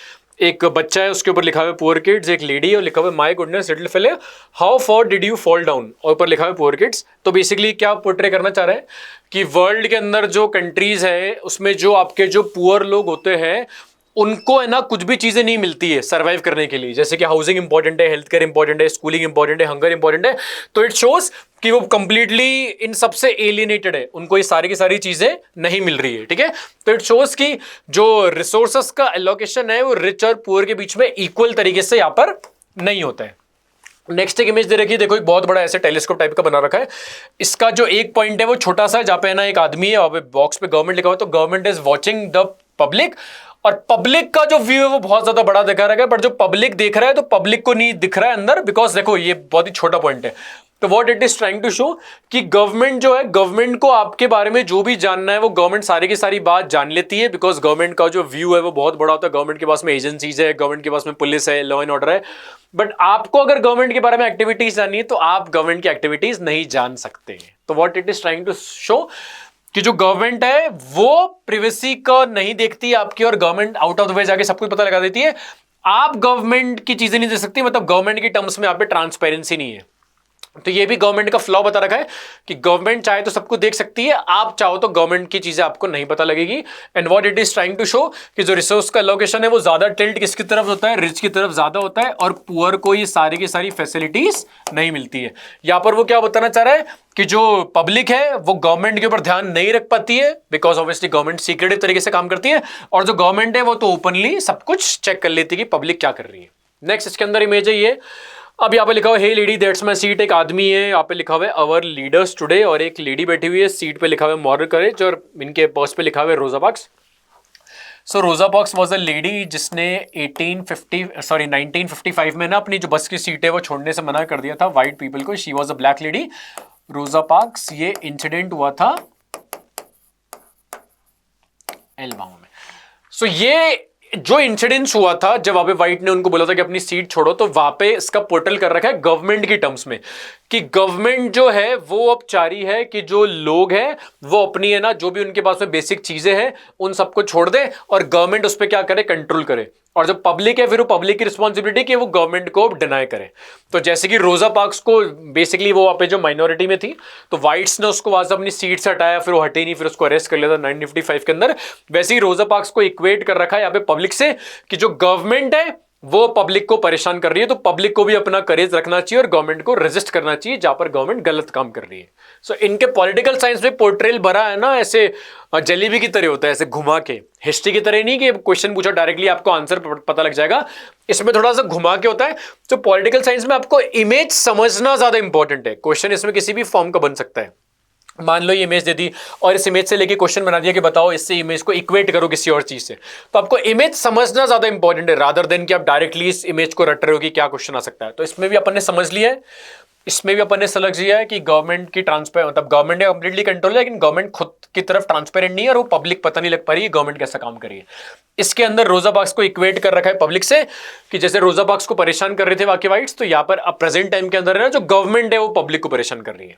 एक बच्चा है उसके ऊपर लिखा हुआ है पुअर किड्स, एक लेडी है और लिखा हुआ है माय गुडनेस लिटिल फेले how for did you fall down, और ऊपर लिखा हुआ है पुअर किड्स। तो बेसिकली क्या पोर्ट्रे करना चाह रहे हैं कि वर्ल्ड के अंदर जो कंट्रीज है उसमें जो आपके जो पुअर लोग होते हैं उनको है ना कुछ भी चीजें नहीं मिलती है सर्वाइव करने के लिए, जैसे कि हाउसिंग इंपॉर्टेंट है, हेल्थ केयर इंपॉर्टेंट है, स्कूलिंग इंपॉर्टेंट है, हंगर इंपॉर्टेंट है। तो इट शोज कि वो कंप्लीटली इन सबसे एलियनेटेड है, उनको ये सारी की सारी चीजें नहीं मिल रही है। ठीक है, तो इट शोज कि जो रिसोर्सेस का एलोकेशन है वो रिच और पुअर के बीच में इक्वल तरीके से यहां पर नहीं होता है। नेक्स्ट एक इमेज दे रखी है, देखो एक बहुत बड़ा ऐसे टेलीस्कोप टाइप का बना रखा है। इसका जो एक पॉइंट है वो छोटा सा है, जहां पे ना एक आदमी है, वहां पे बॉक्स पे गवर्नमेंट लिखा हुआ है, तो government is watching the public. और पब्लिक का जो व्यू है वो बहुत ज्यादा बड़ा दिखा रहा है, बट जो पब्लिक देख रहा है तो पब्लिक को नहीं दिख रहा है अंदर, बिकॉज देखो ये बहुत ही छोटा पॉइंट है। तो what it is trying to show कि गवर्नमेंट जो है, गवर्नमेंट को आपके बारे में जो भी जानना है वो गवर्नमेंट सारी की सारी बात जान लेती है, बिकॉज गवर्नमेंट का जो व्यू है वो बहुत बड़ा होता है। गवर्नमेंट के पास में एजेंसीज है, गवर्नमेंट के पास में पुलिस है, लॉ एंड ऑर्डर है। बट आपको अगर गवर्नमेंट के बारे में एक्टिविटीज जाननी है तो आप गवर्नमेंट की एक्टिविटीज नहीं जान सकते। तो what it is trying to show कि जो गवर्नमेंट है वो प्रिवेसी को नहीं देखती आपकी, और government out of the way जाके सब कुछ पता लगा देती है। आप गवर्नमेंट की चीजें नहीं दे सकती, मतलब गवर्नमेंट की टर्म्स में आप पे ट्रांसपेरेंसी नहीं है। तो ये भी गवर्नमेंट का फ्लॉ बता रखा है कि गवर्नमेंट चाहे तो सब कुछ देख सकती है, आप चाहो तो गवर्नमेंट की चीजें आपको नहीं पता लगेगी। And what it is trying to show कि जो रिसोर्स का लोकेशन है वो ज्यादा टिल्ट किसकी तरफ होता है, रिच की तरफ ज्यादा होता है, और पुअर को ये सारी की सारी फैसिलिटीज नहीं मिलती है। यहां पर वो क्या बताना चाह रहा है कि जो पब्लिक है वो गवर्नमेंट के ऊपर ध्यान नहीं रख पाती है, बिकॉज ऑब्वियसली गवर्नमेंट सीक्रेटिव तरीके से काम करती है, और जो गवर्नमेंट है वो तो ओपनली सब कुछ चेक कर लेती है कि पब्लिक क्या कर रही है। नेक्स्ट इसके अंदर इमेज है ये, अब यहाँ पे लिखा हुआ है हे लेडी दैट्स माय सीट, एक आदमी है, यहाँ पे लिखा हुआ है अवर लीडर्स टुडे, और एक लेडी बैठी हुई है सीट पे लिखा हुआ है मॉरल करेज, और इनके पर्स पे लिखा हुआ है रोजा पार्क्स। सो रोजा पार्क्स वाज अ लेडी जिसने 1955 में ना अपनी जो बस की सीट है वो छोड़ने से मना कर दिया था वाइट पीपल को। She was a black lady, रोजा पार्क्स। ये इंसिडेंट हुआ था एल्बामा में। सो ये जो इंसिडेंस हुआ था जब वहां पे व्हाइट ने उनको बोला था कि अपनी सीट छोड़ो, तो वहां पे इसका पोर्टल कर रखा है गवर्नमेंट की टर्म्स में कि गवर्नमेंट जो है वो अब चाह रही है कि जो लोग हैं वो अपनी है ना जो भी उनके पास में बेसिक चीजें हैं उन सबको छोड़ दे, और गवर्नमेंट उस पर क्या करे, कंट्रोल करे। और जो पब्लिक है फिर वो पब्लिक की रिस्पॉन्सिबिलिटी कि वो गवर्नमेंट को डिनाई करे। तो जैसे कि रोजा पार्क्स को बेसिकली वो वहां पे जो माइनॉरिटी में थी, तो व्हाइट्स ने उसको वहां से अपनी सीट से हटाया, फिर वो हटी नहीं, फिर उसको अरेस्ट कर लिया था 1955 के अंदर। वैसे ही रोजा पार्क्स को इक्वेट कर रखा है यहाँ पे पब्लिक से कि जो गवर्नमेंट है वो पब्लिक को परेशान कर रही है, तो पब्लिक को भी अपना करेज रखना चाहिए और गवर्नमेंट को रेजिस्ट करना चाहिए जहां पर गवर्नमेंट गलत काम कर रही है। सो इनके पॉलिटिकल साइंस में पोर्ट्रेल भरा है ना, ऐसे जलेबी की तरह होता है, ऐसे घुमा के। हिस्ट्री की तरह नहीं कि क्वेश्चन पूछो डायरेक्टली आपको आंसर पता लग जाएगा, इसमें थोड़ा सा घुमा के होता है। तो पॉलिटिकल साइंस में आपको इमेज समझना ज्यादा इंपॉर्टेंट है। क्वेश्चन इसमें किसी भी फॉर्म का बन सकता है। मान लो ये इमेज दे दी और इस इमेज से लेके क्वेश्चन बना दिया कि बताओ इससे इमेज को इक्वेट करो किसी और चीज से, तो आपको इमेज समझना ज्यादा इंपॉर्टेंट है रादर देन कि आप डायरेक्टली इस इमेज को रट रहे हो कि क्या क्वेश्चन आ सकता है। तो इसमें भी अपन ने समझ लिया है, इसमें भी अपन ने समझ लिया है कि गवर्नमेंट की ट्रांसपेरेंट, मतलब गवर्नमेंट ने कंप्लीटली कंट्रोल है, लेकिन गवर्नमेंट खुद की तरफ ट्रांसपेरेंट नहीं है और वो पब्लिक पता नहीं लग पा रही है गवर्नमेंट कैसा काम कर रही है। इसके अंदर रोजा पार्क्स को इक्वेट कर रखा है पब्लिक से कि जैसे रोजा पार्क्स को परेशान कर रहे थे वाकई वाइट्स, तो यहाँ पर अब प्रेजेंट टाइम के अंदर है ना जो गवर्नमेंट है वो पब्लिक को परेशान कर रही है।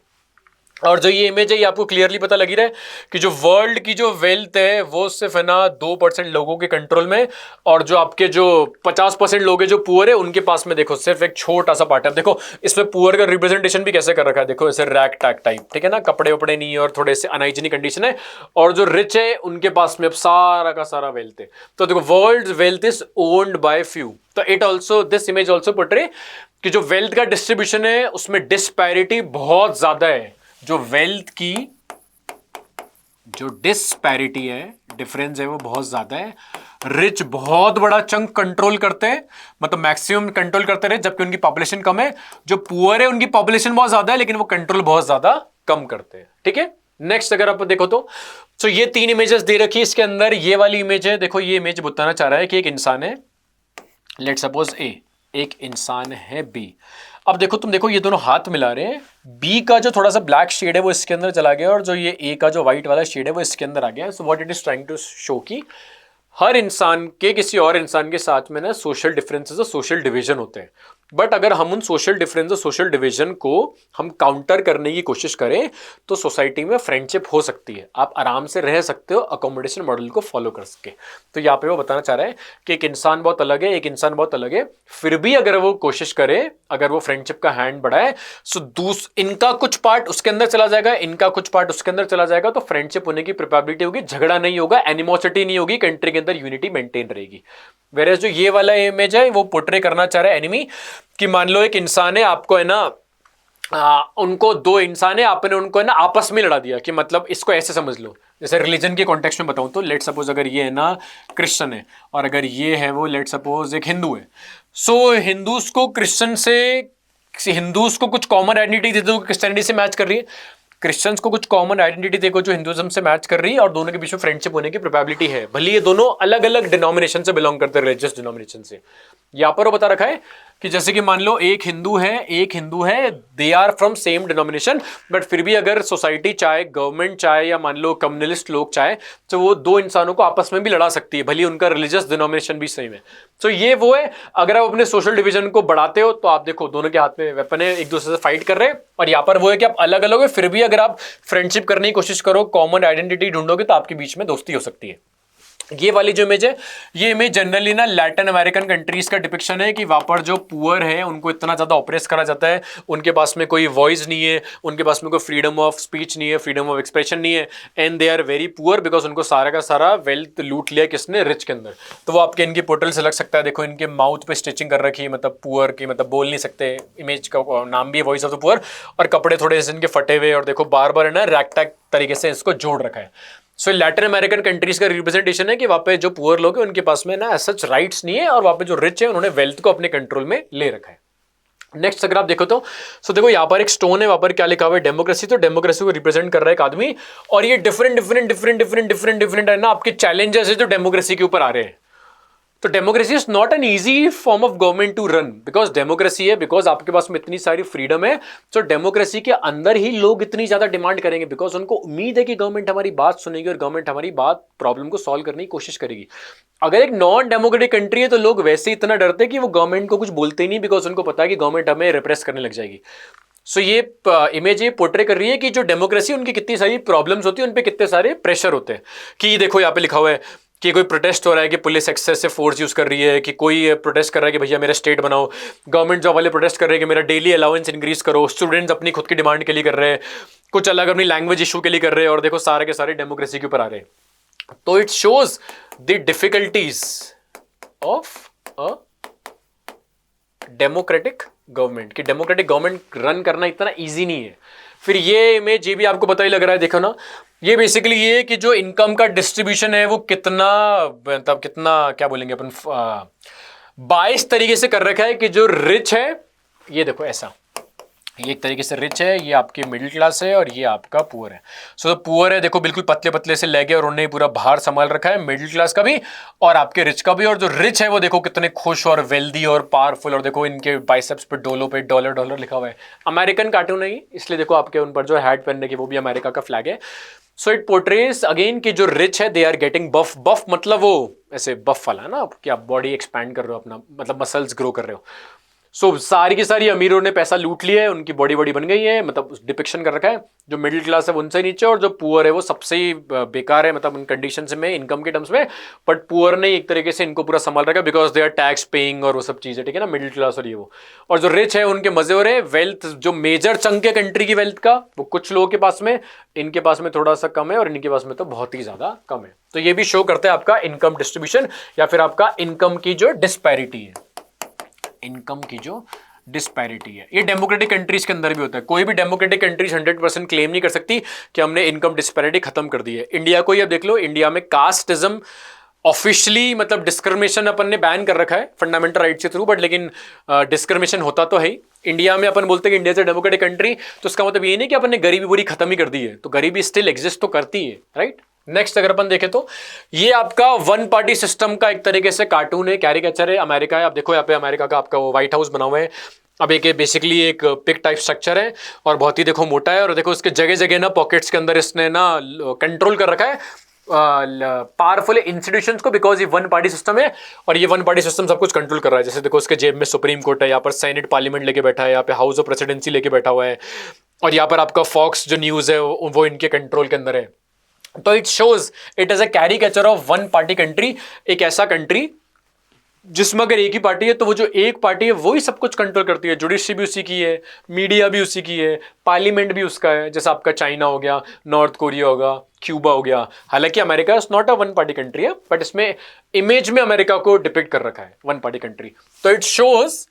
और जो ये इमेज है ये आपको क्लियरली पता लगी रहा है कि जो वर्ल्ड की जो वेल्थ है वो सिर्फ है ना 2% लोगों के कंट्रोल में, और जो आपके जो 50% लोग हैं जो पुअर है उनके पास में देखो सिर्फ एक छोटा सा पार्ट है। देखो इसमें पुअर का रिप्रेजेंटेशन भी कैसे कर रखा है, देखो ऐसे रैक टैग टाइप, ठीक है ना, कपड़े वपड़े नहीं है और थोड़े से अनहाइजीनिक कंडीशन है, और जो रिच है उनके पास में अब सारा का सारा वेल्थ है। तो देखो world wealth is owned by few. तो it also this image also portray कि जो वेल्थ का डिस्ट्रीब्यूशन है उसमें डिस्पैरिटी बहुत ज्यादा है। जो वेल्थ की जो डिस्पैरिटी है, डिफरेंस है, वो बहुत ज्यादा है। रिच बहुत बड़ा चंक कंट्रोल करते हैं, मतलब मैक्सिमम कंट्रोल करते रहे, जबकि उनकी पॉपुलेशन कम है। जो पुअर है उनकी पॉपुलेशन बहुत ज्यादा है लेकिन वो कंट्रोल बहुत ज्यादा कम करते हैं। ठीक है, नेक्स्ट अगर आप देखो तो ये 3 इमेजेस दे रखी है इसके अंदर। ये वाली इमेज है, देखो ये इमेज बताना चाह रहा है कि एक इंसान है, लेट सपोज ए, एक इंसान है बी। अब देखो तुम देखो ये दोनों हाथ मिला रहे हैं, बी का जो थोड़ा सा ब्लैक शेड है वो इसके अंदर चला गया और जो ये ए का जो व्हाइट वाला शेड है वो इसके अंदर आ गया। So what it is trying to show कि हर इंसान के किसी और इंसान के साथ में ना सोशल डिफरेंसेस और सोशल डिवीजन होते हैं, बट अगर हम उन सोशल डिफरेंस और सोशल डिवीजन को हम काउंटर करने की कोशिश करें तो सोसाइटी में फ्रेंडशिप हो सकती है, आप आराम से रह सकते हो अकोमोडेशन मॉडल को फॉलो कर सके। तो यहाँ पे वो बताना चाह रहा है कि एक इंसान बहुत अलग है, एक इंसान बहुत अलग है, फिर भी अगर वो कोशिश करे, अगर वो फ्रेंडशिप का हैंड बढ़ाए, सो इनका कुछ पार्ट उसके अंदर चला जाएगा, इनका कुछ पार्ट उसके अंदर चला जाएगा, तो फ्रेंडशिप होने की प्रोबेबिलिटी होगी, झगड़ा नहीं होगा, एनिमोसिटी नहीं होगी, कंट्री के अंदर यूनिटी मेंटेन रहेगी। वेरेज जो ये वाला इमेज है वो पोर्ट्रे करना चाह रहा है एनिमी, कि मान लो एक इंसान है, आपको है ना उनको दो इंसान है, आपने उनको है ना आपस में लड़ा दिया, कि मतलब इसको ऐसे समझ लो, जैसे रिलीजन के कॉन्टेक्स्ट में बताऊं तो लेट सपोज अगर ये है ना क्रिश्चियन है और अगर ये है वो लेट सपोज एक हिंदू है, सो हिंदूज को क्रिश्चियन से, हिंदूज को कुछ कॉमन आइडेंटिटी दे दो क्रिश्चियनिटी से मैच कर रही है, क्रिश्चियंस को कुछ कॉमन आइडेंटिटी देखो जो हिंदुइज्म से मैच कर रही है, और दोनों के बीच में फ्रेंडशिप होने की प्रोबेबिलिटी है, भले ये दोनों अलग अलग डिनोमिनेशन से बिलोंग करते हैं, रिलीजियस डिनोमिनेशन से। यहां पर वो बता रखा है कि जैसे कि मान लो एक हिंदू है, they are from same denomination, but फिर भी अगर सोसाइटी चाहे, गवर्नमेंट चाहे, या मान लो कम्युनलिस्ट लोग चाहे, तो वो दो इंसानों को आपस में भी लड़ा सकती है, भले उनका रिलीजियस डिनोमिनेशन भी सेम है। तो ये वो है, अगर आप अपने सोशल डिवीजन को बढ़ाते हो तो आप देखो दोनों के हाथ में वेपन है, एक दूसरे से फाइट कर रहे हैं, और यहाँ पर वो है कि आप अलग अलग हो, फिर भी अगर आप फ्रेंडशिप करने की कोशिश करो, कॉमन आइडेंटिटी ढूंढोगे, तो आपके बीच में दोस्ती हो सकती है। ये वाली जो इमेज है, ये इमेज जनरली ना लैटिन अमेरिकन कंट्रीज का डिपिक्शन है, कि वहां पर जो पुअर है उनको इतना ज्यादा ऑप्रेस करा जाता है, उनके पास में कोई वॉइस नहीं है, उनके पास में कोई फ्रीडम ऑफ स्पीच नहीं है, फ्रीडम ऑफ एक्सप्रेशन नहीं है, and they are very poor because उनको सारा का सारा वेल्थ लूट लिया किसने, रिच के अंदर। तो वो आपके इनकी पोर्टल से लग सकता है, देखो इनके माउथ पे स्टिचिंग कर रखी है, मतलब पुअर की, मतलब बोल नहीं सकते, इमेज का नाम भी है वॉइस ऑफ द पुअर, और कपड़े थोड़े से इनके फटे हुए, और देखो बार बार है ना रैक टैक तरीके से इसको जोड़ रखा है। सो लैटिन अमेरिकन कंट्रीज का रिप्रेजेंटेशन है कि वहां पे जो पुअर लोग हैं उनके पास में ना सच राइट्स नहीं है, और वहां पे जो रिच है उन्होंने वेल्थ को अपने कंट्रोल में ले रखा है। नेक्स्ट अगर आप देखो तो देखो यहाँ पर एक स्टोन है, वहां पर क्या लिखा हुआ है, डेमोक्रेसी। तो डेमोक्रेसी को रिप्रेजेंट कर रहा है एक आदमी, और ये डिफरेंट है ना आपके चैलेंजेस है जो डेमोक्रेसी के ऊपर आ रहे हैं। तो democracy is not an easy form of government to run, because democracy है, बिकॉज आपके पास में इतनी सारी फ्रीडम है, तो डेमोक्रेसी के अंदर ही लोग इतनी ज्यादा डिमांड करेंगे, बिकॉज उनको उम्मीद है कि गवर्नमेंट हमारी बात सुनेगी और गवर्नमेंट हमारी बात, प्रॉब्लम को सॉल्व करने की कोशिश करेगी। अगर एक नॉन डेमोक्रेटिक कंट्री है तो लोग वैसे ही इतना डरते हैं कि वो गवर्नमेंट को कुछ बोलते ही नहीं, बिकॉज उनको पता है कि गवर्नमेंट हमें रिप्रेस करने लग जाएगी। सो ये इमेज ये पोर्ट्रे कर रही है कि जो डेमोक्रेसी, उनकी कितनी सारी प्रॉब्लम्स होती है, उन पर कितने सारे प्रेशर होते हैं। कि देखो यहाँ पे लिखा हुआ है कि कोई प्रोटेस्ट हो रहा है कि पुलिस एक्सेसिव फोर्स यूज कर रही है, कि कोई प्रोटेस्ट कर रहा है कि भैया मेरा स्टेट बनाओ, गवर्नमेंट जॉब वाले प्रोटेस्ट कर रहे हैं कि मेरा डेली अलाउंस इंक्रीज करो, स्टूडेंट्स अपनी खुद की डिमांड के लिए कर रहे हैं, कुछ अलग अपनी लैंग्वेज इशू के लिए कर रहे हैं, और देखो सारे के सारे डेमोक्रेसी के ऊपर आ रहे हैं। तो it shows the difficulties of a democratic government, कि डेमोक्रेटिक गवर्नमेंट रन करना इतना ईजी नहीं है। फिर ये इमेज ये भी आपको पता ही लग रहा है, देखो ना, ये बेसिकली ये कि जो इनकम का डिस्ट्रीब्यूशन है वो कितना, मतलब कितना क्या बोलेंगे अपन, बाइस तरीके से कर रखा है, कि जो रिच है, ये देखो ऐसा, ये एक तरीके से रिच है, ये आपकी मिडिल क्लास है, और ये आपका पुअर है। सो पुअर है देखो बिल्कुल पतले पतले से लेगे, और उन्होंने पूरा भार संभाल रखा है, मिडिल क्लास का भी और आपके रिच का भी, और जो रिच है वो देखो कितने खुश और वेल्दी और पावरफुल, और देखो इनके बाइसेप्स पे डोलो पे डॉलर डॉलर लिखा हुआ है। अमेरिकन कार्टून है इसलिए देखो आपके उन पर जो हैट पहनने की वो भी अमेरिका का फ्लैग है। सो इट पोर्ट्रेज अगेन कि जो रिच है दे आर गेटिंग बफ, बफ मतलब वो ऐसे बफ वाला है ना, कि आप बॉडी एक्सपैंड कर रहे हो अपना, मतलब मसल्स ग्रो कर रहे हो। सो सारी की सारी अमीरों ने पैसा लूट लिया है, उनकी बॉडी बॉडी बन गई है, मतलब डिपिक्शन कर रखा है। जो मिडिल क्लास है वो उनसे नीचे, और जो पुअर है वो सबसे ही बेकार है, मतलब उन कंडीशंस में, इनकम के टर्म्स में। बट पुअर ने एक तरीके से इनको पूरा संभाल रखा है, because they are tax paying और वो सब चीज़ें, ठीक है ना, मिडिल क्लास और ये वो। और जो रिच है उनके मजे हो रहे हैं। वेल्थ जो मेजर चंक है कंट्री की वेल्थ का, वो कुछ लोगों के पास में, इनके पास में थोड़ा सा कम है, और इनके पास में तो बहुत ही ज़्यादा कम है। तो ये भी शो करता है आपका इनकम डिस्ट्रीब्यूशन, या फिर आपका इनकम की जो डिस्पैरिटी है, इनकम की जो डिस्पैरिटी है। ये डेमोक्रेटिक कंट्रीज के अंदर भी होता है। कोई भी डेमोक्रेटिक कंट्रीज 100% क्लेम नहीं कर सकती कि हमने इनकम डिस्पैरिटी खत्म कर दी है। इंडिया को ही अब देख लो, इंडिया में कास्टिज्म ऑफिशियली, मतलब डिस्क्रिमिनेशन अपन ने बैन कर रखा है फंडामेंटल राइट के थ्रू, बट लेकिन डिस्क्रिमिनेशन होता तो है ही। इंडिया में अपन बोलते हैं कि इंडिया से डेमोक्रेटिक कंट्री, तो उसका मतलब ये नहीं कि अपन ने गरीबी पूरी खत्म ही कर दी है, तो गरीबी स्टिल एग्जिस्ट तो करती है, राइट। नेक्स्ट अगर अपन देखें तो ये आपका वन पार्टी सिस्टम का एक तरीके से कार्टून है, कैरिकेचर है। अमेरिका है, आप देखो यहाँ पे अमेरिका का आपका वो व्हाइट हाउस बना हुआ है। अब एक बेसिकली एक पिक टाइप स्ट्रक्चर है और बहुत ही देखो मोटा है, और देखो इसके जगह जगह ना पॉकेट्स के अंदर इसने ना कंट्रोल कर रखा है पावरफुल इंस्टीट्यूशंस को, बिकॉज ये वन पार्टी सिस्टम है और ये वन पार्टी सिस्टम सब कुछ कंट्रोल कर रहा है। जैसे देखो उसके जेब में सुप्रीम कोर्ट है, यहाँ पर सेनेट पार्लियामेंट लेके बैठा है, यहाँ पे हाउस ऑफ प्रेसिडेंसी लेके बैठा हुआ है, और यहाँ पर आपका फॉक्स जो न्यूज़ है वो इनके कंट्रोल के अंदर है। तो it shows it is a caricature of one party country, एक ऐसा कंट्री जिसमें अगर एक ही पार्टी है तो वो जो एक पार्टी है वही सब कुछ कंट्रोल करती है। जुडिशरी भी उसी की है, मीडिया भी उसी की है, पार्लियामेंट भी उसका है, जैसा आपका चाइना हो गया, नॉर्थ कोरिया होगा, क्यूबा हो गया। हालांकि America is not a one party country है, बट इसमें इमेज में अमेरिका को डिपिक्ट कर रखा है वन पार्टी कंट्री। तो it shows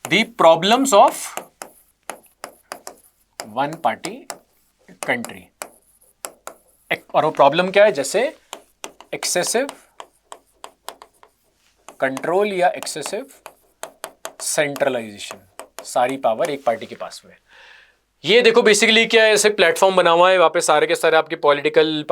the problems of one party country. और वो प्रॉब्लम क्या है, जैसे एक्सेसिव कंट्रोल या एक्सेसिव सेंट्रलाइजेशन, सारी पावर एक पार्टी के पास में। ये देखो बेसिकली क्या है, ऐसे प्लेटफॉर्म बना हुआ है, वहाँ पे सारे के सारे आपके पॉलिटिकल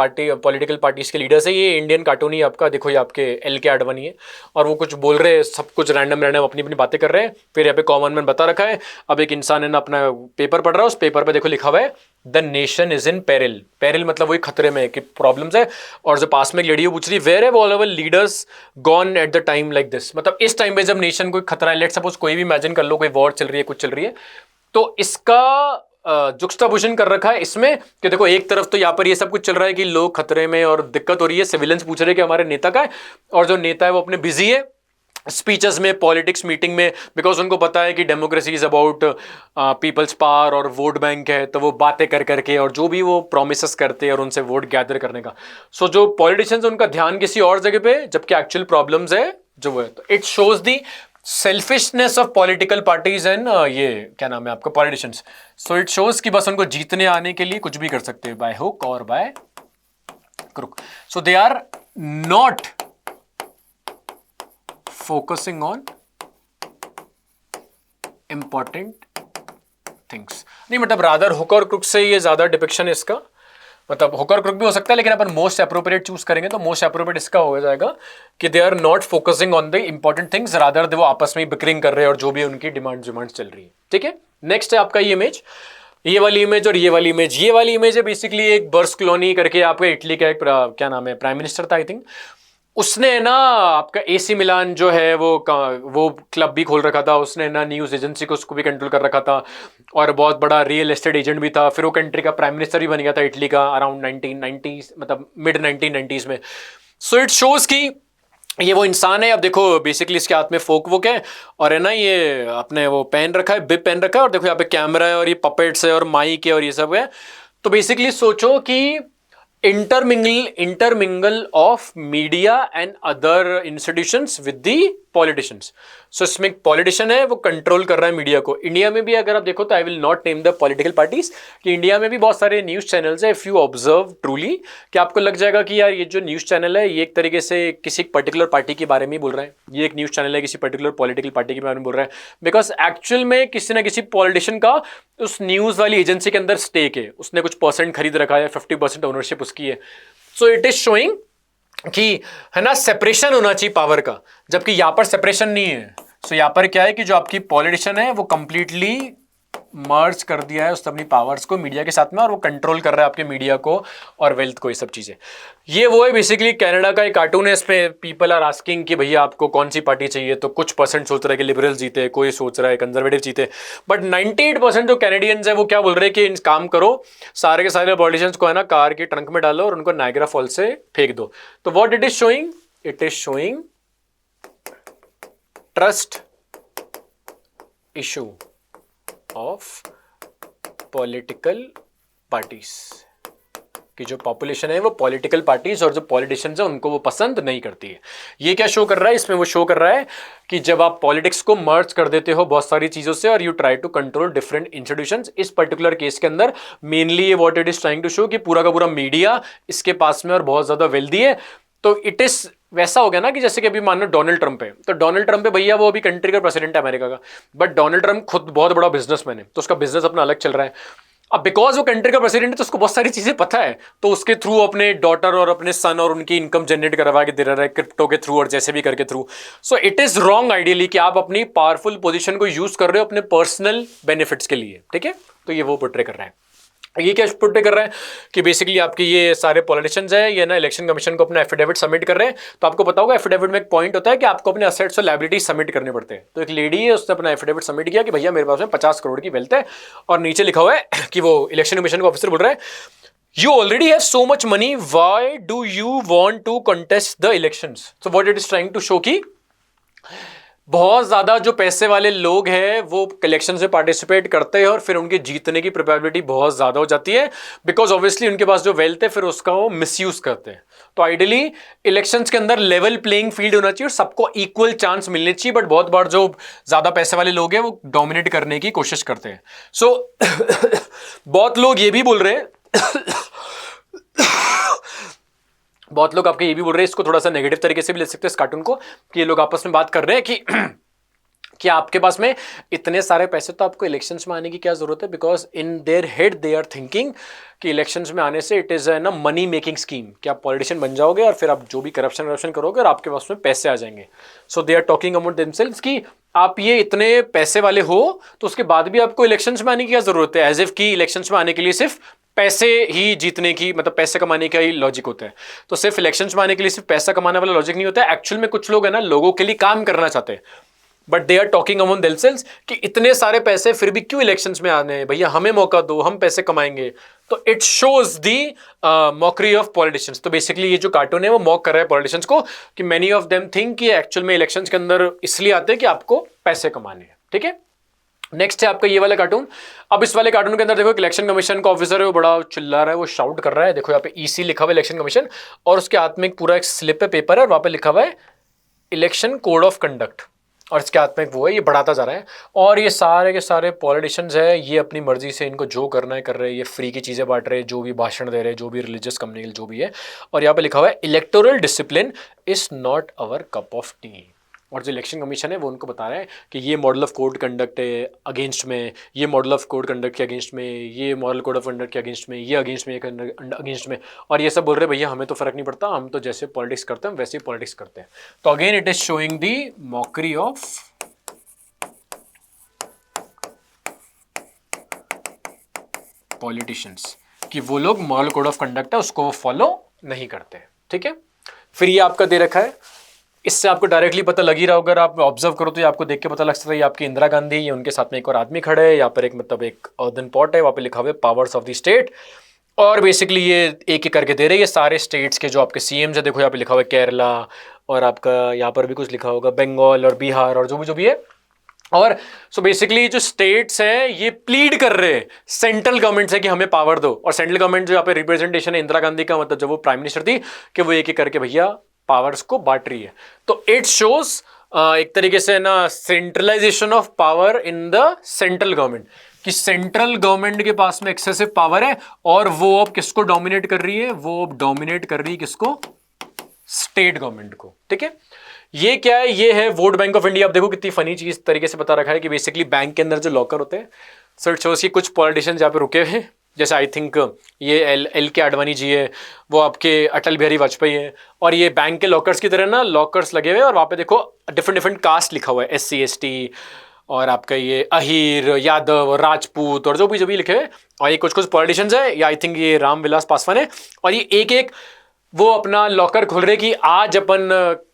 पार्टीज के लीडर्स है। ये इंडियन कार्टून ही आपका देखो, ये आपके LK आडवाणी है और वो कुछ बोल रहे हैं, सब कुछ रैंडम अपनी अपनी बातें कर रहे हैं। फिर यहाँ पे कॉमन मैन बता रखा है। अब एक इंसान है ना अपना पेपर पढ़ रहा है, उस पेपर पे देखो लिखा हुआ है the nation is in peril. Peril मतलब वही खतरे में है कि प्रॉब्लम्स है। और जो पास में एक लेडी पूछ रही where have all our leaders gone at the time like this, मतलब इस टाइम पे जब नेशन कोई खतरा है, लेट सपोज कोई भी इमेजिन कर लो कोई वॉर चल रही है, कुछ चल रही है, तो इसका जुक्स्टापोजिशन कर रखा है इसमें कि देखो एक तरफ तो यहाँ पर ये सब कुछ चल रहा है कि लोग खतरे में और दिक्कत हो रही है, सिविलियंस पूछ रहे हैं कि हमारे नेता का है, और जो नेता है वो अपने बिजी है स्पीचेस में, पॉलिटिक्स मीटिंग में, बिकॉज उनको पता है कि democracy is about peoples power और वोट बैंक है, तो वो बातें कर करके और जो भी वो प्रोमिसेस करते हैं और उनसे वोट गैदर करने का। सो जो पॉलिटिशियंस उनका ध्यान किसी और जगह पे, जबकि एक्चुअल प्रॉब्लम्स है जो वो है। तो it shows the selfishness of political parties and ये क्या नाम है आपका पॉलिटिशियंस। सो इट शोज कि बस उनको जीतने आने के लिए कुछ भी कर सकते हैं, बाय हुक और by crook. So they are not focusing on important things. नहीं मतलब रादर हुक और क्रुक से ये ज्यादा डिपिक्शन है इसका, मतलब हुक और क्रुक भी हो सकता है, लेकिन अपन मोस्ट अप्रोप्रिएट चूज करेंगे तो मोस्ट अप्रोप्रिएट इसका हो जाएगा कि they are not focusing on the important things, rather they वो आपस में बिकरिंग कर रहे हैं और जो भी उनकी डिमांड चल रही है। ठीक है, नेक्स्ट है आपका ये इमेज, ये वाली इमेज और ये वाली इमेज। ये वाली इमेज है बेसिकली एक बर्स क्लोनी करके आपका इटली का एक क्या नाम है प्राइम मिनिस्टर था आई थिंक, उसने ना आपका AC मिलान जो है वो क्लब भी खोल रखा था, उसने ना न्यूज़ एजेंसी को उसको भी कंट्रोल कर रखा था और बहुत बड़ा रियल एस्टेट एजेंट भी था। फिर वो कंट्री का प्राइम मिनिस्टर भी बन गया था इटली का अराउंड 1990s, मतलब मिड 1990s में। सो इट शोज कि ये वो इंसान है। अब देखो बेसिकली इसके हाथ में फोक वोक है और है ना ये आपने वो पहन रखा है, बिप पहन रखा है, और देखो यहाँ पे कैमरा है और ये पपेट्स है और माइक है और ये सब है। तो बेसिकली सोचो कि intermingle of media and other institutions with the politicians. So इसमें एक पॉलिटिशियन है वो कंट्रोल कर रहा है मीडिया को। इंडिया में भी अगर आप देखो तो I will not name the political parties, कि इंडिया में भी बहुत सारे न्यूज़ चैनल्स है। इफ़ यू ऑब्जर्व ट्रूली कि आपको लग जाएगा कि यार ये जो न्यूज़ चैनल है ये एक तरीके से किसी पर्टिकुलर पार्टी के बारे में ही बोल रहा है, ये एक न्यूज़ चैनल है किसी पर्टिकुलर पॉलिटिकल पार्टी के बारे में बोल रहा है, बिकॉज एक्चुअल में किसी ना किसी पॉलिटिशियन का उस न्यूज़ वाली एजेंसी के अंदर स्टेक है, उसने कुछ परसेंट खरीद रखा है, 50% ओनरशिप उसकी है। सो इट इज शोइंग कि है ना सेपरेशन होना चाहिए पावर का, जबकि यहां पर सेपरेशन नहीं है। सो यहां पर क्या है कि जो आपकी पॉलिटिशियन है वो कंप्लीटली मर्ज कर दिया है उसने अपनी पावर्स को मीडिया के साथ में, और वो कंट्रोल कर रहा है आपके मीडिया को और वेल्थ को, ये सब चीजें। ये वो है बेसिकली कनाडा का एक कार्टून है, इसमें पीपल आर आस्किंग कि भैया आपको कौन सी पार्टी चाहिए, तो कुछ परसेंट सोच रहा है कि लिबरल जीते, कोई सोच रहा है कंजर्वेटिव जीते, बट 98% जो कैनेडियंस है वो क्या बोल रहे हैं कि काम करो, सारे के सारे पॉलिटिशियंस को है ना कार के ट्रंक में डालो और उनको नायग्रा फॉल से फेंक दो। तो what it is showing, it is showing trust issue of political parties, कि जो पॉपुलेशन है वो पॉलिटिकल पार्टीज और जो पॉलिटिशियंस है उनको वो पसंद नहीं करती है। ये क्या शो कर रहा है इसमें, वो शो कर रहा है कि जब आप पॉलिटिक्स को मर्ज कर देते हो बहुत सारी चीजों से और you try to control different institutions. इस पर्टिकुलर केस के अंदर मेनली ये what it is trying to show कि पूरा का पूरा मीडिया इसके पास में और बहुत ज्यादा वेल्दी है। तो इट इज वैसा हो गया ना कि जैसे कि अभी मान लो डोनाल्ड ट्रंप है, तो डोनाल्ड ट्रंप है भैया वो अभी कंट्री का प्रेसिडेंट है अमेरिका का, बट डोनाल्ड ट्रंप खुद बहुत बड़ा बिजनेसमैन है, तो उसका बिजनेस अपना अलग चल रहा है। अब बिकॉज वो कंट्री का प्रेसिडेंट है तो उसको बहुत सारी चीजें पता है, तो उसके थ्रू अपने डॉटर और अपने सन और उनकी इनकम जनरेट करवा के दे रहा है क्रिप्टो के थ्रू और जैसे भी करके through. So it is wrong ideally कि आप अपनी पावरफुल पोजीशन को यूज कर रहे हो अपने पर्सनल बेनिफिट्स के लिए, ठीक है। तो ये वो पोर्ट्रे कर रहे हैं। ये क्या पोर्ट्रे कर रहा है कि बेसिकली आपके ये सारे पॉलिटिशियंस हैं, ये ना इलेक्शन कमीशन को अपना एफिडेविट सबमिट कर रहे हैं। तो आपको पता होगा एफिडेविट में एक पॉइंट होता है कि आपको अपने असेट्स और लायबिलिटी सबमिट करने पड़ते हैं। तो एक लेडी है, उसने अपना एफिडेविट सबमिट किया कि भैया मेरे पास में 50 करोड़ की वेल्थ है, और नीचे लिखा हुआ है कि वो इलेक्शन कमीशन का ऑफिसर बोल रहा है you already have so much money, why do you want to contest the elections. So what it is trying to show कि बहुत ज्यादा जो पैसे वाले लोग हैं वो इलेक्शन में पार्टिसिपेट करते हैं और फिर उनके जीतने की प्रोबेबिलिटी बहुत ज्यादा हो जाती है, बिकॉज ऑब्वियसली उनके पास जो वेल्थ है फिर उसका वो मिसयूज करते हैं। तो आइडियली इलेक्शंस के अंदर लेवल प्लेइंग फील्ड होना चाहिए और सबको इक्वल चांस मिलने चाहिए, बट बहुत बार जो ज्यादा पैसे वाले लोग हैं वो डोमिनेट करने की कोशिश करते हैं। सो बहुत लोग ये भी बोल रहे हैं बहुत लोग आपके ये भी बोल रहे हैं, इसको थोड़ा सा नेगेटिव तरीके से भी ले सकते हैं इस कार्टून को, कि ये लोग आपस में बात कर रहे हैं कि आपके पास में इतने सारे पैसे तो आपको इलेक्शंस में आने की क्या जरूरत है, because in their head they are thinking कि इलेक्शंस में आने से इट इज ना मनी मेकिंग स्कीम, कि आप पॉलिटिशियन बन जाओगे और फिर आप जो भी करप्शन करोगे और आपके पास में पैसे आ जाएंगे। So they are talking about themselves कि आप ये इतने पैसे वाले हो तो उसके बाद भी आपको इलेक्शंस में आने की क्या जरूरत है, एज इफ कि इलेक्शंस में आने के लिए सिर्फ पैसे ही जीतने की, मतलब पैसे कमाने का ही लॉजिक होता है। तो सिर्फ इलेक्शंस में आने के लिए सिर्फ पैसा कमाने वाला लॉजिक नहीं होता है। एक्चुअल में कुछ लोग है ना लोगों के लिए काम करना चाहते हैं, but they are talking among themselves कि इतने सारे पैसे फिर भी क्यों इलेक्शंस में आने हैं, भैया हमें मौका दो, हम पैसे कमाएंगे। तो it shows the mockery of politicians. तो बेसिकली ये जो कार्टून है वो मॉक कर रहा है पॉलिटिशियंस को कि मेनी ऑफ देम थिंक कि एक्चुअल में इलेक्शंस के अंदर इसलिए आते हैं कि आपको पैसे कमाने हैं, ठीक है। नेक्स्ट है आपका ये वाला कार्टून। अब इस वाले कार्टून के अंदर देखो इलेक्शन कमीशन का ऑफिसर है, वो बड़ा चिल्ला रहा है, वो शाउट कर रहा है। देखो यहाँ पे ईसी लिखा हुआ है इलेक्शन कमीशन, और उसके हाथ में एक पूरा एक स्लिप है, पेपर है, और वहां पे लिखा हुआ है इलेक्शन कोड ऑफ कंडक्ट, और इसके हाथ में वो है, ये बढ़ाता जा रहा है। और ये सारे के सारे पॉलिटिशियंस है, ये अपनी मर्जी से इनको जो करना है कर रहे हैं, ये फ्री की चीज़ें बांट रहे हैं, जो भी भाषण दे रहे हैं, जो भी रिलीजियस कम्युनिकल जो भी है। और यहाँ पे लिखा हुआ है electoral discipline is not our cup of T. और जो इलेक्शन कमीशन है वो उनको बता रहा है कि ये मॉडल ऑफ कोड कंडक्ट है अगेंस्ट में, ये मॉडल ऑफ कोड कंडक्ट के अगेंस्ट में, ये मॉडल कोड ऑफ कंडक्ट के अगेंस्ट में, ये अगेंस्ट में, अगेंस्ट में। और ये सब बोल रहे हैं भैया हमें तो फर्क नहीं पड़ता, हम तो जैसे पॉलिटिक्स करते हैं वैसे ही पॉलिटिक्स करते हैं। तो again it is showing the mockery of politicians कि वो लोग मॉरल कोड ऑफ कंडक्ट है उसको वो फॉलो नहीं करते, ठीक है। फिर ये आपका दे रखा है, इससे आपको डायरेक्टली पता लग ही रहा होगा, अगर आप ऑब्जर्व करो तो ये आपको देख के पता लग सकता है ये आपकी इंदिरा गांधी, ये उनके साथ में एक और आदमी खड़े हैं, यहाँ पर एक मतलब एक अर्दन पॉट है, वहाँ पे लिखा हुआ है पावर्स ऑफ द स्टेट। और बेसिकली ये एक एक करके दे रहे हैं ये सारे स्टेट्स के जो आपके सीएम्स है। देखो यहाँ पे लिखा हुआ है केरला, और आपका यहाँ पर भी कुछ लिखा होगा बंगाल और बिहार और जो भी है। और सो बेसिकली जो स्टेट्स हैं ये प्लीड कर रहे हैं सेंट्रल गवर्नमेंट से कि हमें पावर दो, और सेंट्रल गवर्नमेंट जो यहाँ पे रिप्रेजेंटेशन है इंदिरा गांधी का, मतलब जब वो प्राइम मिनिस्टर थी, कि वो एक एक करके भैया पावर्स को बांट रही है। तो इट शोज एक तरीके से ना centralization of power in the central government, कि सेंट्रल गवर्नमेंट के पास में एक्सेसिव पावर है और वो अब किसको डोमिनेट कर रही है, वो अब डोमिनेट कर रही है किसको, स्टेट गवर्नमेंट को, ठीक है। ये क्या है, ये है वोट बैंक ऑफ इंडिया। आप देखो कितनी फनी चीज तरीके से बता रखा है कि बेसिकली बैंक के अंदर जो लॉकर होते हैं, सो इट शोज कि कुछ पॉलिटिशियंस यहाँ पे रुके हुए हैं, जैसे आई थिंक ये एल के आडवाणी जी है, वो आपके अटल बिहारी वाजपेयी है, और ये बैंक के लॉकर्स की तरह ना लॉकर्स लगे हुए हैं, और वहाँ पे देखो डिफरेंट डिफरेंट कास्ट लिखा हुआ है, SC ST, और आपका ये अहीर, यादव, राजपूत, और जो भी लिखे हुए। और ये कुछ पॉलिटिशियंस है, या आई थिंक ये रामविलास पासवान है, और ये एक एक वो अपना लॉकर खोल रहे कि आज अपन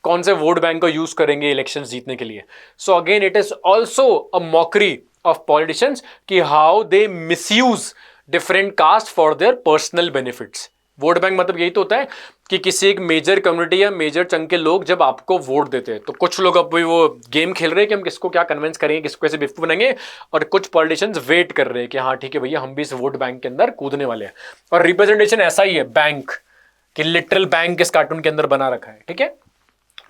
कौन से वोट बैंक को यूज करेंगे इलेक्शंस जीतने के लिए। So again it is also a mockery of politicians कि how they misuse different caste for their personal benefits. Vote bank मतलब यही तो होता है कि किसी एक मेजर कम्युनिटी या मेजर चंक के लोग जब आपको वोट देते हैं, तो कुछ लोग अब वो गेम खेल रहे हैं कि हम किसको क्या कन्विंस करेंगे, किसको कैसे बेवकूफ बनाएंगे, और कुछ पॉलिटिशियंस वेट कर रहे हैं कि हाँ ठीक है भैया हम भी इस वोट बैंक के अंदर कूदने वाले हैं। और रिप्रेजेंटेशन ऐसा ही है बैंक कि लिटरल बैंक इस कार्टून के अंदर बना रखा है, ठीक है।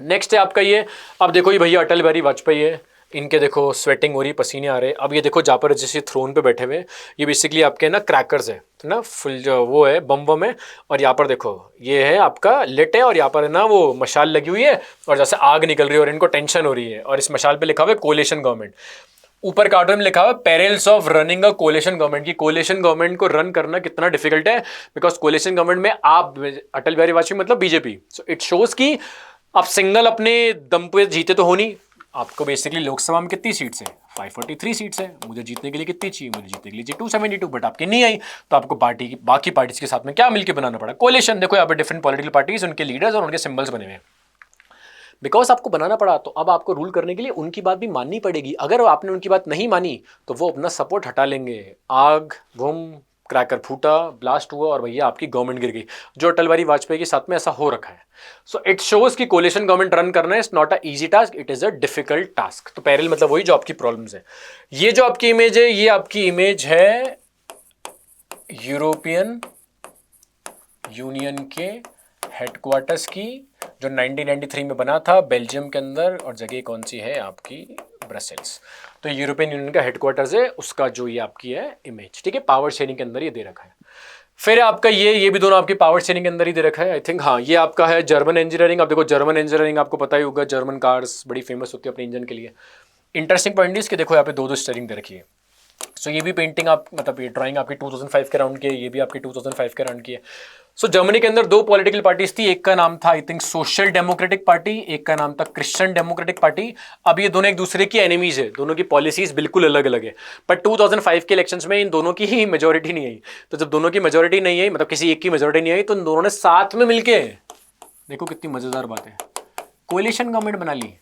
नेक्स्ट है आपका ये, अब देखो ये भैया अटल बिहारी वाजपेयी है, इनके देखो स्वेटिंग हो रही, पसीने आ रहे हैं। अब ये देखो जहाँ पर जैसे थ्रोन पे बैठे हुए, ये बेसिकली आपके ना क्रैकर्स है ना, फुल जो वो है बम बम है। और यहाँ पर देखो ये है आपका लिट है, और यहाँ पर ना वो मशाल लगी हुई है, और जैसे आग निकल रही है और इनको टेंशन हो रही है, और इस मशाल पे लिखा हुआ है कोलिशन गवर्नमेंट। ऊपर कार्टून में लिखा हुआ perils of running a coalition government, की कोलिशन गवर्नमेंट को रन करना कितना डिफिकल्ट है, बिकॉज कोलिशन गवर्नमेंट में आप अटल बिहारी वाजपेयी मतलब बीजेपी, सो इट शोज कि आप सिंगल अपने दम पे जीते तो हो नहीं, आपको बेसिकली लोकसभा में कितनी सीट्स है, 543 सीट्स है, मुझे जीतने के लिए कितनी चाहिए, मुझे जीतने के लिए 272, बट आपकी नहीं आई, तो आपको पार्टी की बाकी पार्टीज के साथ में क्या मिलकर बनाना पड़ा, कोलिशन। देखो यहाँ पे डिफरेंट पॉलिटिकल पार्टीज, उनके लीडर्स और उनके सिंबल्स बने हुए हैं, बिकॉज आपको बनाना पड़ा, तो अब आपको रूल करने के लिए उनकी बात भी माननी पड़ेगी। अगर आपने उनकी बात नहीं मानी तो वो अपना सपोर्ट हटा लेंगे, आग घुम क्रैकर फूटा, ब्लास्ट हुआ और भैया आपकी गवर्नमेंट गिर गई, जो अटल बिहारी वाजपेयी के साथ में ऐसा हो रखा है। सो इट शोज कि कोलिशन गवर्नमेंट रन करना is not a easy task, it is a difficult task. तो पैरेलल मतलब वही जो आपकी प्रॉब्लम्स है। ये जो आपकी इमेज है, ये आपकी इमेज है यूरोपियन यूनियन के हेडक्वार्टर्स की, जो 1993 में बना था बेल्जियम के अंदर, और जगह कौन सी है आपकी, ब्रसेल्स। तो यूरोपियन यूनियन का हेडक्वार्टर्स है, उसका जो ये आपकी है इमेज, ठीक है, पावर शेयरिंग के अंदर ये दे रखा है। फिर आपका ये भी दोनों आपकी पावर शेयरिंग के अंदर ही दे रखा है, आई थिंक। हाँ, ये आपका है जर्मन इंजीनियरिंग। अब देखो जर्मन इंजीनियरिंग आपको पता ही होगा, जर्मन कार्स बड़ी फेमस होती है अपने इंजन के लिए। इंटरेस्टिंग पॉइंट इज कि देखो यहाँ पे दो स्टीयरिंग दे रखी है। सो ये भी पेंटिंग आप मतलब ये ड्राइंग आपकी 2005 के राउंड की है, ये भी आपकी 2005 के राउंड की है। सो जर्मनी के अंदर दो पॉलिटिकल पार्टीज थी, एक का नाम था I think social democratic party, एक का नाम था क्रिश्चियन डेमोक्रेटिक पार्टी। अब ये दोनों एक दूसरे की एनिमीज है, दोनों की पॉलिसीज बिल्कुल अलग अलग है, बट 2005 के इलेक्शंस में इन दोनों की ही मेजोरिटी नहीं आई। तो जब दोनों की मेजोरिटी नहीं आई, मतलब किसी एक की मेजोरिटी नहीं आई, तो इन दोनों ने साथ में मिलके, देखो कितनी मजेदार बात है, कोलिशन गवर्नमेंट बना ली,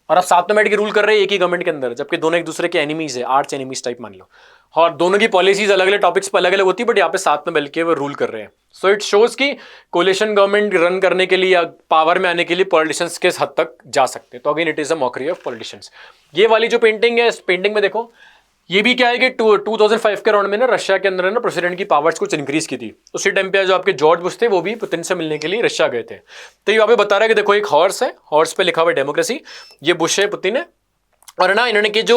और अब साथ में बैठ के रूल कर रहे हैं एक ही गवर्नमेंट के अंदर, जबकि दोनों एक दूसरे के एनिमीज है, आर्च एनिमीज टाइप मान लो, और दोनों की पॉलिसीज अलग अलग टॉपिक्स पर अलग अलग होती है, बट यहाँ पे साथ में मिलकर वो रूल कर रहे हैं। सो इट शोज कि कोलिशन गवर्नमेंट रन करने के लिए या पावर में आने के लिए पॉलिटिशियंस किस हद तक जा सकते हैं। तो again it is a mockery of politicians. ये वाली जो पेंटिंग है, इस पेंटिंग में देखो ये भी क्या है कि 2005 के राउंड में ना रशिया के अंदर ना प्रेसिडेंट की पावर्स कुछ इंक्रीज की थी। उसी टाइम पे जो आपके जॉर्ज बुश थे वो भी पुतिन से मिलने के लिए रशिया गए थे। तो ये पे बता रहा है कि देखो एक हॉर्स है, हॉर्स पे लिखा हुआ है डेमोक्रेसी, ये बुश है, पुतिन है, और ना इन्होंने कि जो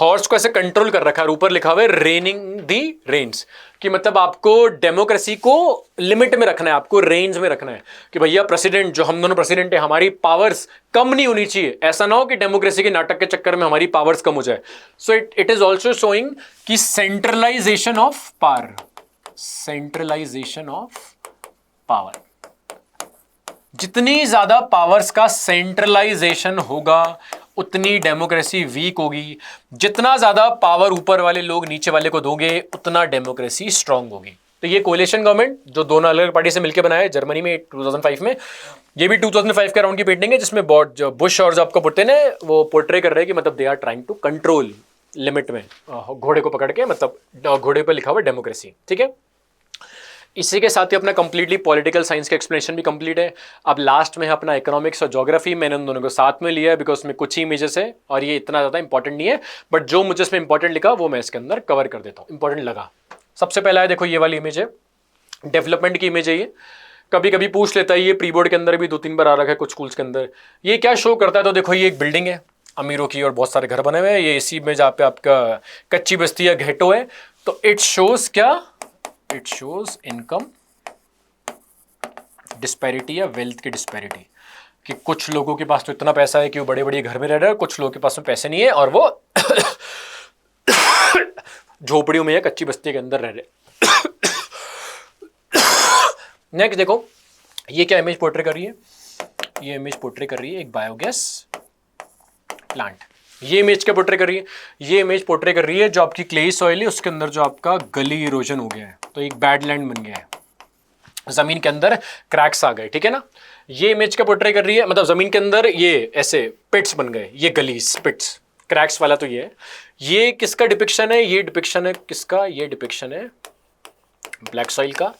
हॉर्स को ऐसे कंट्रोल कर रखा है, ऊपर लिखा हुआ है रेनिंग दी रेंज, कि मतलब आपको डेमोक्रेसी को लिमिट में रखना है, आपको रेंज में रखना है, कि भैया प्रेसिडेंट जो हम दोनों प्रेसिडेंट है, हमारी पावर्स कम नहीं होनी चाहिए, ऐसा ना हो कि डेमोक्रेसी के नाटक के चक्कर में हमारी पावर्स कम हो जाए। So it is also showing कि centralisation of power, centralisation of power, जितनी ज्यादा पावर्स का सेंट्रलाइजेशन होगा उतनी डेमोक्रेसी वीक होगी, जितना ज्यादा पावर ऊपर वाले लोग नीचे वाले को दोगे उतना डेमोक्रेसी स्ट्रांग होगी। तो ये कोलिशन गवर्नमेंट जो दोनों अलग पार्टी से मिलकर बनाया है जर्मनी में 2005 में, ये भी 2005 के राउंड की पेंटिंग है, जिसमें जो बुश और जो आपका पुतिन है वो पोर्ट्रे कर रहे हैं कि मतलब they are trying to control limit में घोड़े को पकड़ के, मतलब घोड़े पर लिखा हुआ डेमोक्रेसी, ठीक है। इसी के साथ ही अपना कंप्लीटली पॉलिटिकल साइंस का एक्सप्लेनेशन भी कंप्लीट है। अब लास्ट में है अपना इकोनॉमिक्स और ज्योग्राफी, मैंने उन दोनों को साथ में लिया है बिकॉज में कुछ ही इमेजेस है और ये इतना ज़्यादा इंपॉर्टेंट नहीं है, बट जो मुझे इसमें इंपॉर्टेंट लिखा वो मैं इसके अंदर कवर कर देता हूँ, इंपॉर्टेंट लगा। सबसे पहला है देखो ये वाली इमेज है, डेवलपमेंट की इमेज है। ये कभी कभी पूछ लेता है, ये प्री बोर्ड के अंदर भी 2-3 बार आ रखा है कुछ स्कूल्स के अंदर। ये क्या शो करता है, तो देखो ये एक बिल्डिंग है अमीरों की और बहुत सारे घर बने हुए हैं, ये इसी में जहाँ पे आपका कच्ची बस्ती या घेटो है। तो इट शोज क्या, इट शोज इनकम डिस्पैरिटी या वेल्थ की डिस्पैरिटी, कि कुछ लोगों के पास तो इतना पैसा है कि वो बड़े बड़े घर में रह रहे हैं, कुछ लोगों के पास में पैसे नहीं है और वो झोपड़ियों में या कच्ची बस्ती के अंदर रह रहे। नेक्स्ट देखो ये क्या इमेज पोर्ट्रे कर रही है, ये इमेज पोर्ट्रे कर रही है एक बायोगैस प्लांट। ये इमेज क्या पोर्ट्रे कर रही है, ये इमेज पोर्ट्रे कर रही है जो आपकी क्ले सॉइल है उसके अंदर जो आपका गली इरोजन हो गया है, तो एक बैड लैंड बन गया है, जमीन के अंदर क्रैक्स आ गए, ठीक है ना। ये इमेज का पोर्ट्रे कर रही है, मतलब जमीन के अंदर ये ऐसे पिट्स बन गए, ये गलीज पिट्स क्रैक्स वाला। तो ये किसका डिपिक्शन है, ये डिपिक्शन है किसका, ये डिपिक्शन है ब्लैक सॉइल का।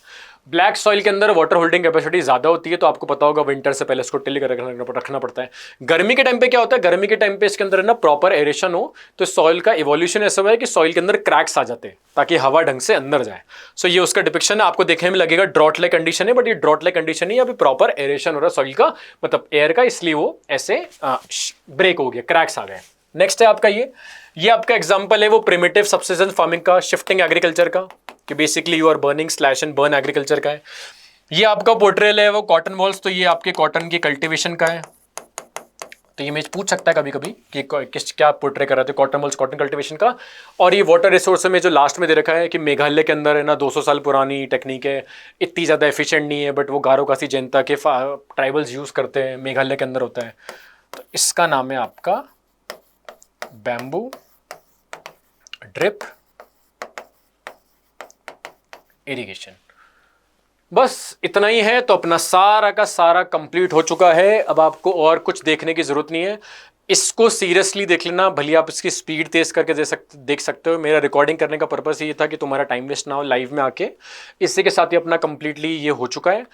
ब्लैक सॉइल के अंदर वाटर होल्डिंग कैपेसिटी ज़्यादा होती है, तो आपको पता होगा विंटर से पहले इसको टिल कर रखना पड़ता है। गर्मी के टाइम पे क्या होता है, गर्मी के टाइम पे इसके अंदर ना प्रॉपर एरेशन हो, तो सॉइल का इवोल्यूशन ऐसा हुआ है कि सॉइल के अंदर क्रैक्स आ जाते हैं ताकि हवा ढंग से अंदर जाए। सो ये उसका डिपिक्शन है, आपको देखने में लगेगा ड्रॉट लाइक कंडीशन है, बट ये ड्रॉट लाइक कंडीशन नहीं है, अभी प्रॉपर एरेशन हो रहा है सॉइल का, मतलब एयर का, इसलिए वो ऐसे ब्रेक हो गया, क्रैक्स आ गए। नेक्स्ट है आपका ये आपका एग्जांपल है वो प्रिमिटिव सब्सिस्टेंस फार्मिंग का, शिफ्टिंग एग्रीकल्चर का, कि basically you are burning slash and burn agriculture का है। ये आपका पोर्ट्रेल है वो कॉटन वॉल्स, तो ये आपके कॉटन की कल्टीवेशन का है। तो इमेज पूछ सकता है कभी कभी कि किस क्या पोर्ट्रे कर रहे थे, कॉटन मल्च, कॉटन कल्टीवेशन का। और ये वाटर रिसोर्स में जो लास्ट में दे रखा है कि मेघालय के अंदर है ना 200 साल पुरानी टेक्निक है, इतनी ज़्यादा एफिशिएंट नहीं है, बट वो गारो खासी जनता के ट्राइबल्स यूज़ करते हैं, मेघालय के अंदर होता है। तो इसका नाम है आपका बैम्बू ड्रिप इरिगेशन। बस इतना ही है, तो अपना सारा का सारा कंप्लीट हो चुका है। अब आपको और कुछ देखने की जरूरत नहीं है, इसको सीरियसली देख लेना। भले आप इसकी स्पीड तेज करके देख सकते हो। मेरा रिकॉर्डिंग करने का पर्पस ये था कि तुम्हारा टाइम वेस्ट ना हो लाइव में आके। इसी के साथ ही अपना कंप्लीटली ये हो चुका है।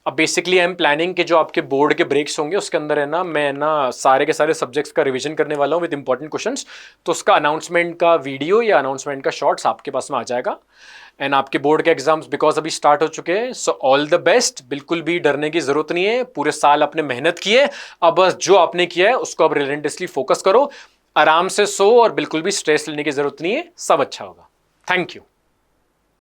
अब बेसिकली आई एम प्लानिंग कि जो आपके बोर्ड के ब्रेक्स होंगे उसके अंदर है ना, मैं ना सारे के सारे सब्जेक्ट्स का रिवीजन करने वाला हूँ विद इंपॉर्टेंट क्वेश्चंस। तो उसका अनाउंसमेंट का वीडियो या अनाउंसमेंट का शॉर्ट्स आपके पास में आ जाएगा। एंड आपके बोर्ड के एग्जाम्स बिकॉज अभी स्टार्ट हो चुके हैं, सो ऑल द बेस्ट। बिल्कुल भी डरने की जरूरत नहीं है, पूरे साल आपने मेहनत की है, अब बस जो आपने किया है उसको अब रिलेंटसली फोकस करो, आराम से सो, और बिल्कुल भी स्ट्रेस लेने की जरूरत नहीं है, सब अच्छा होगा। Thank you.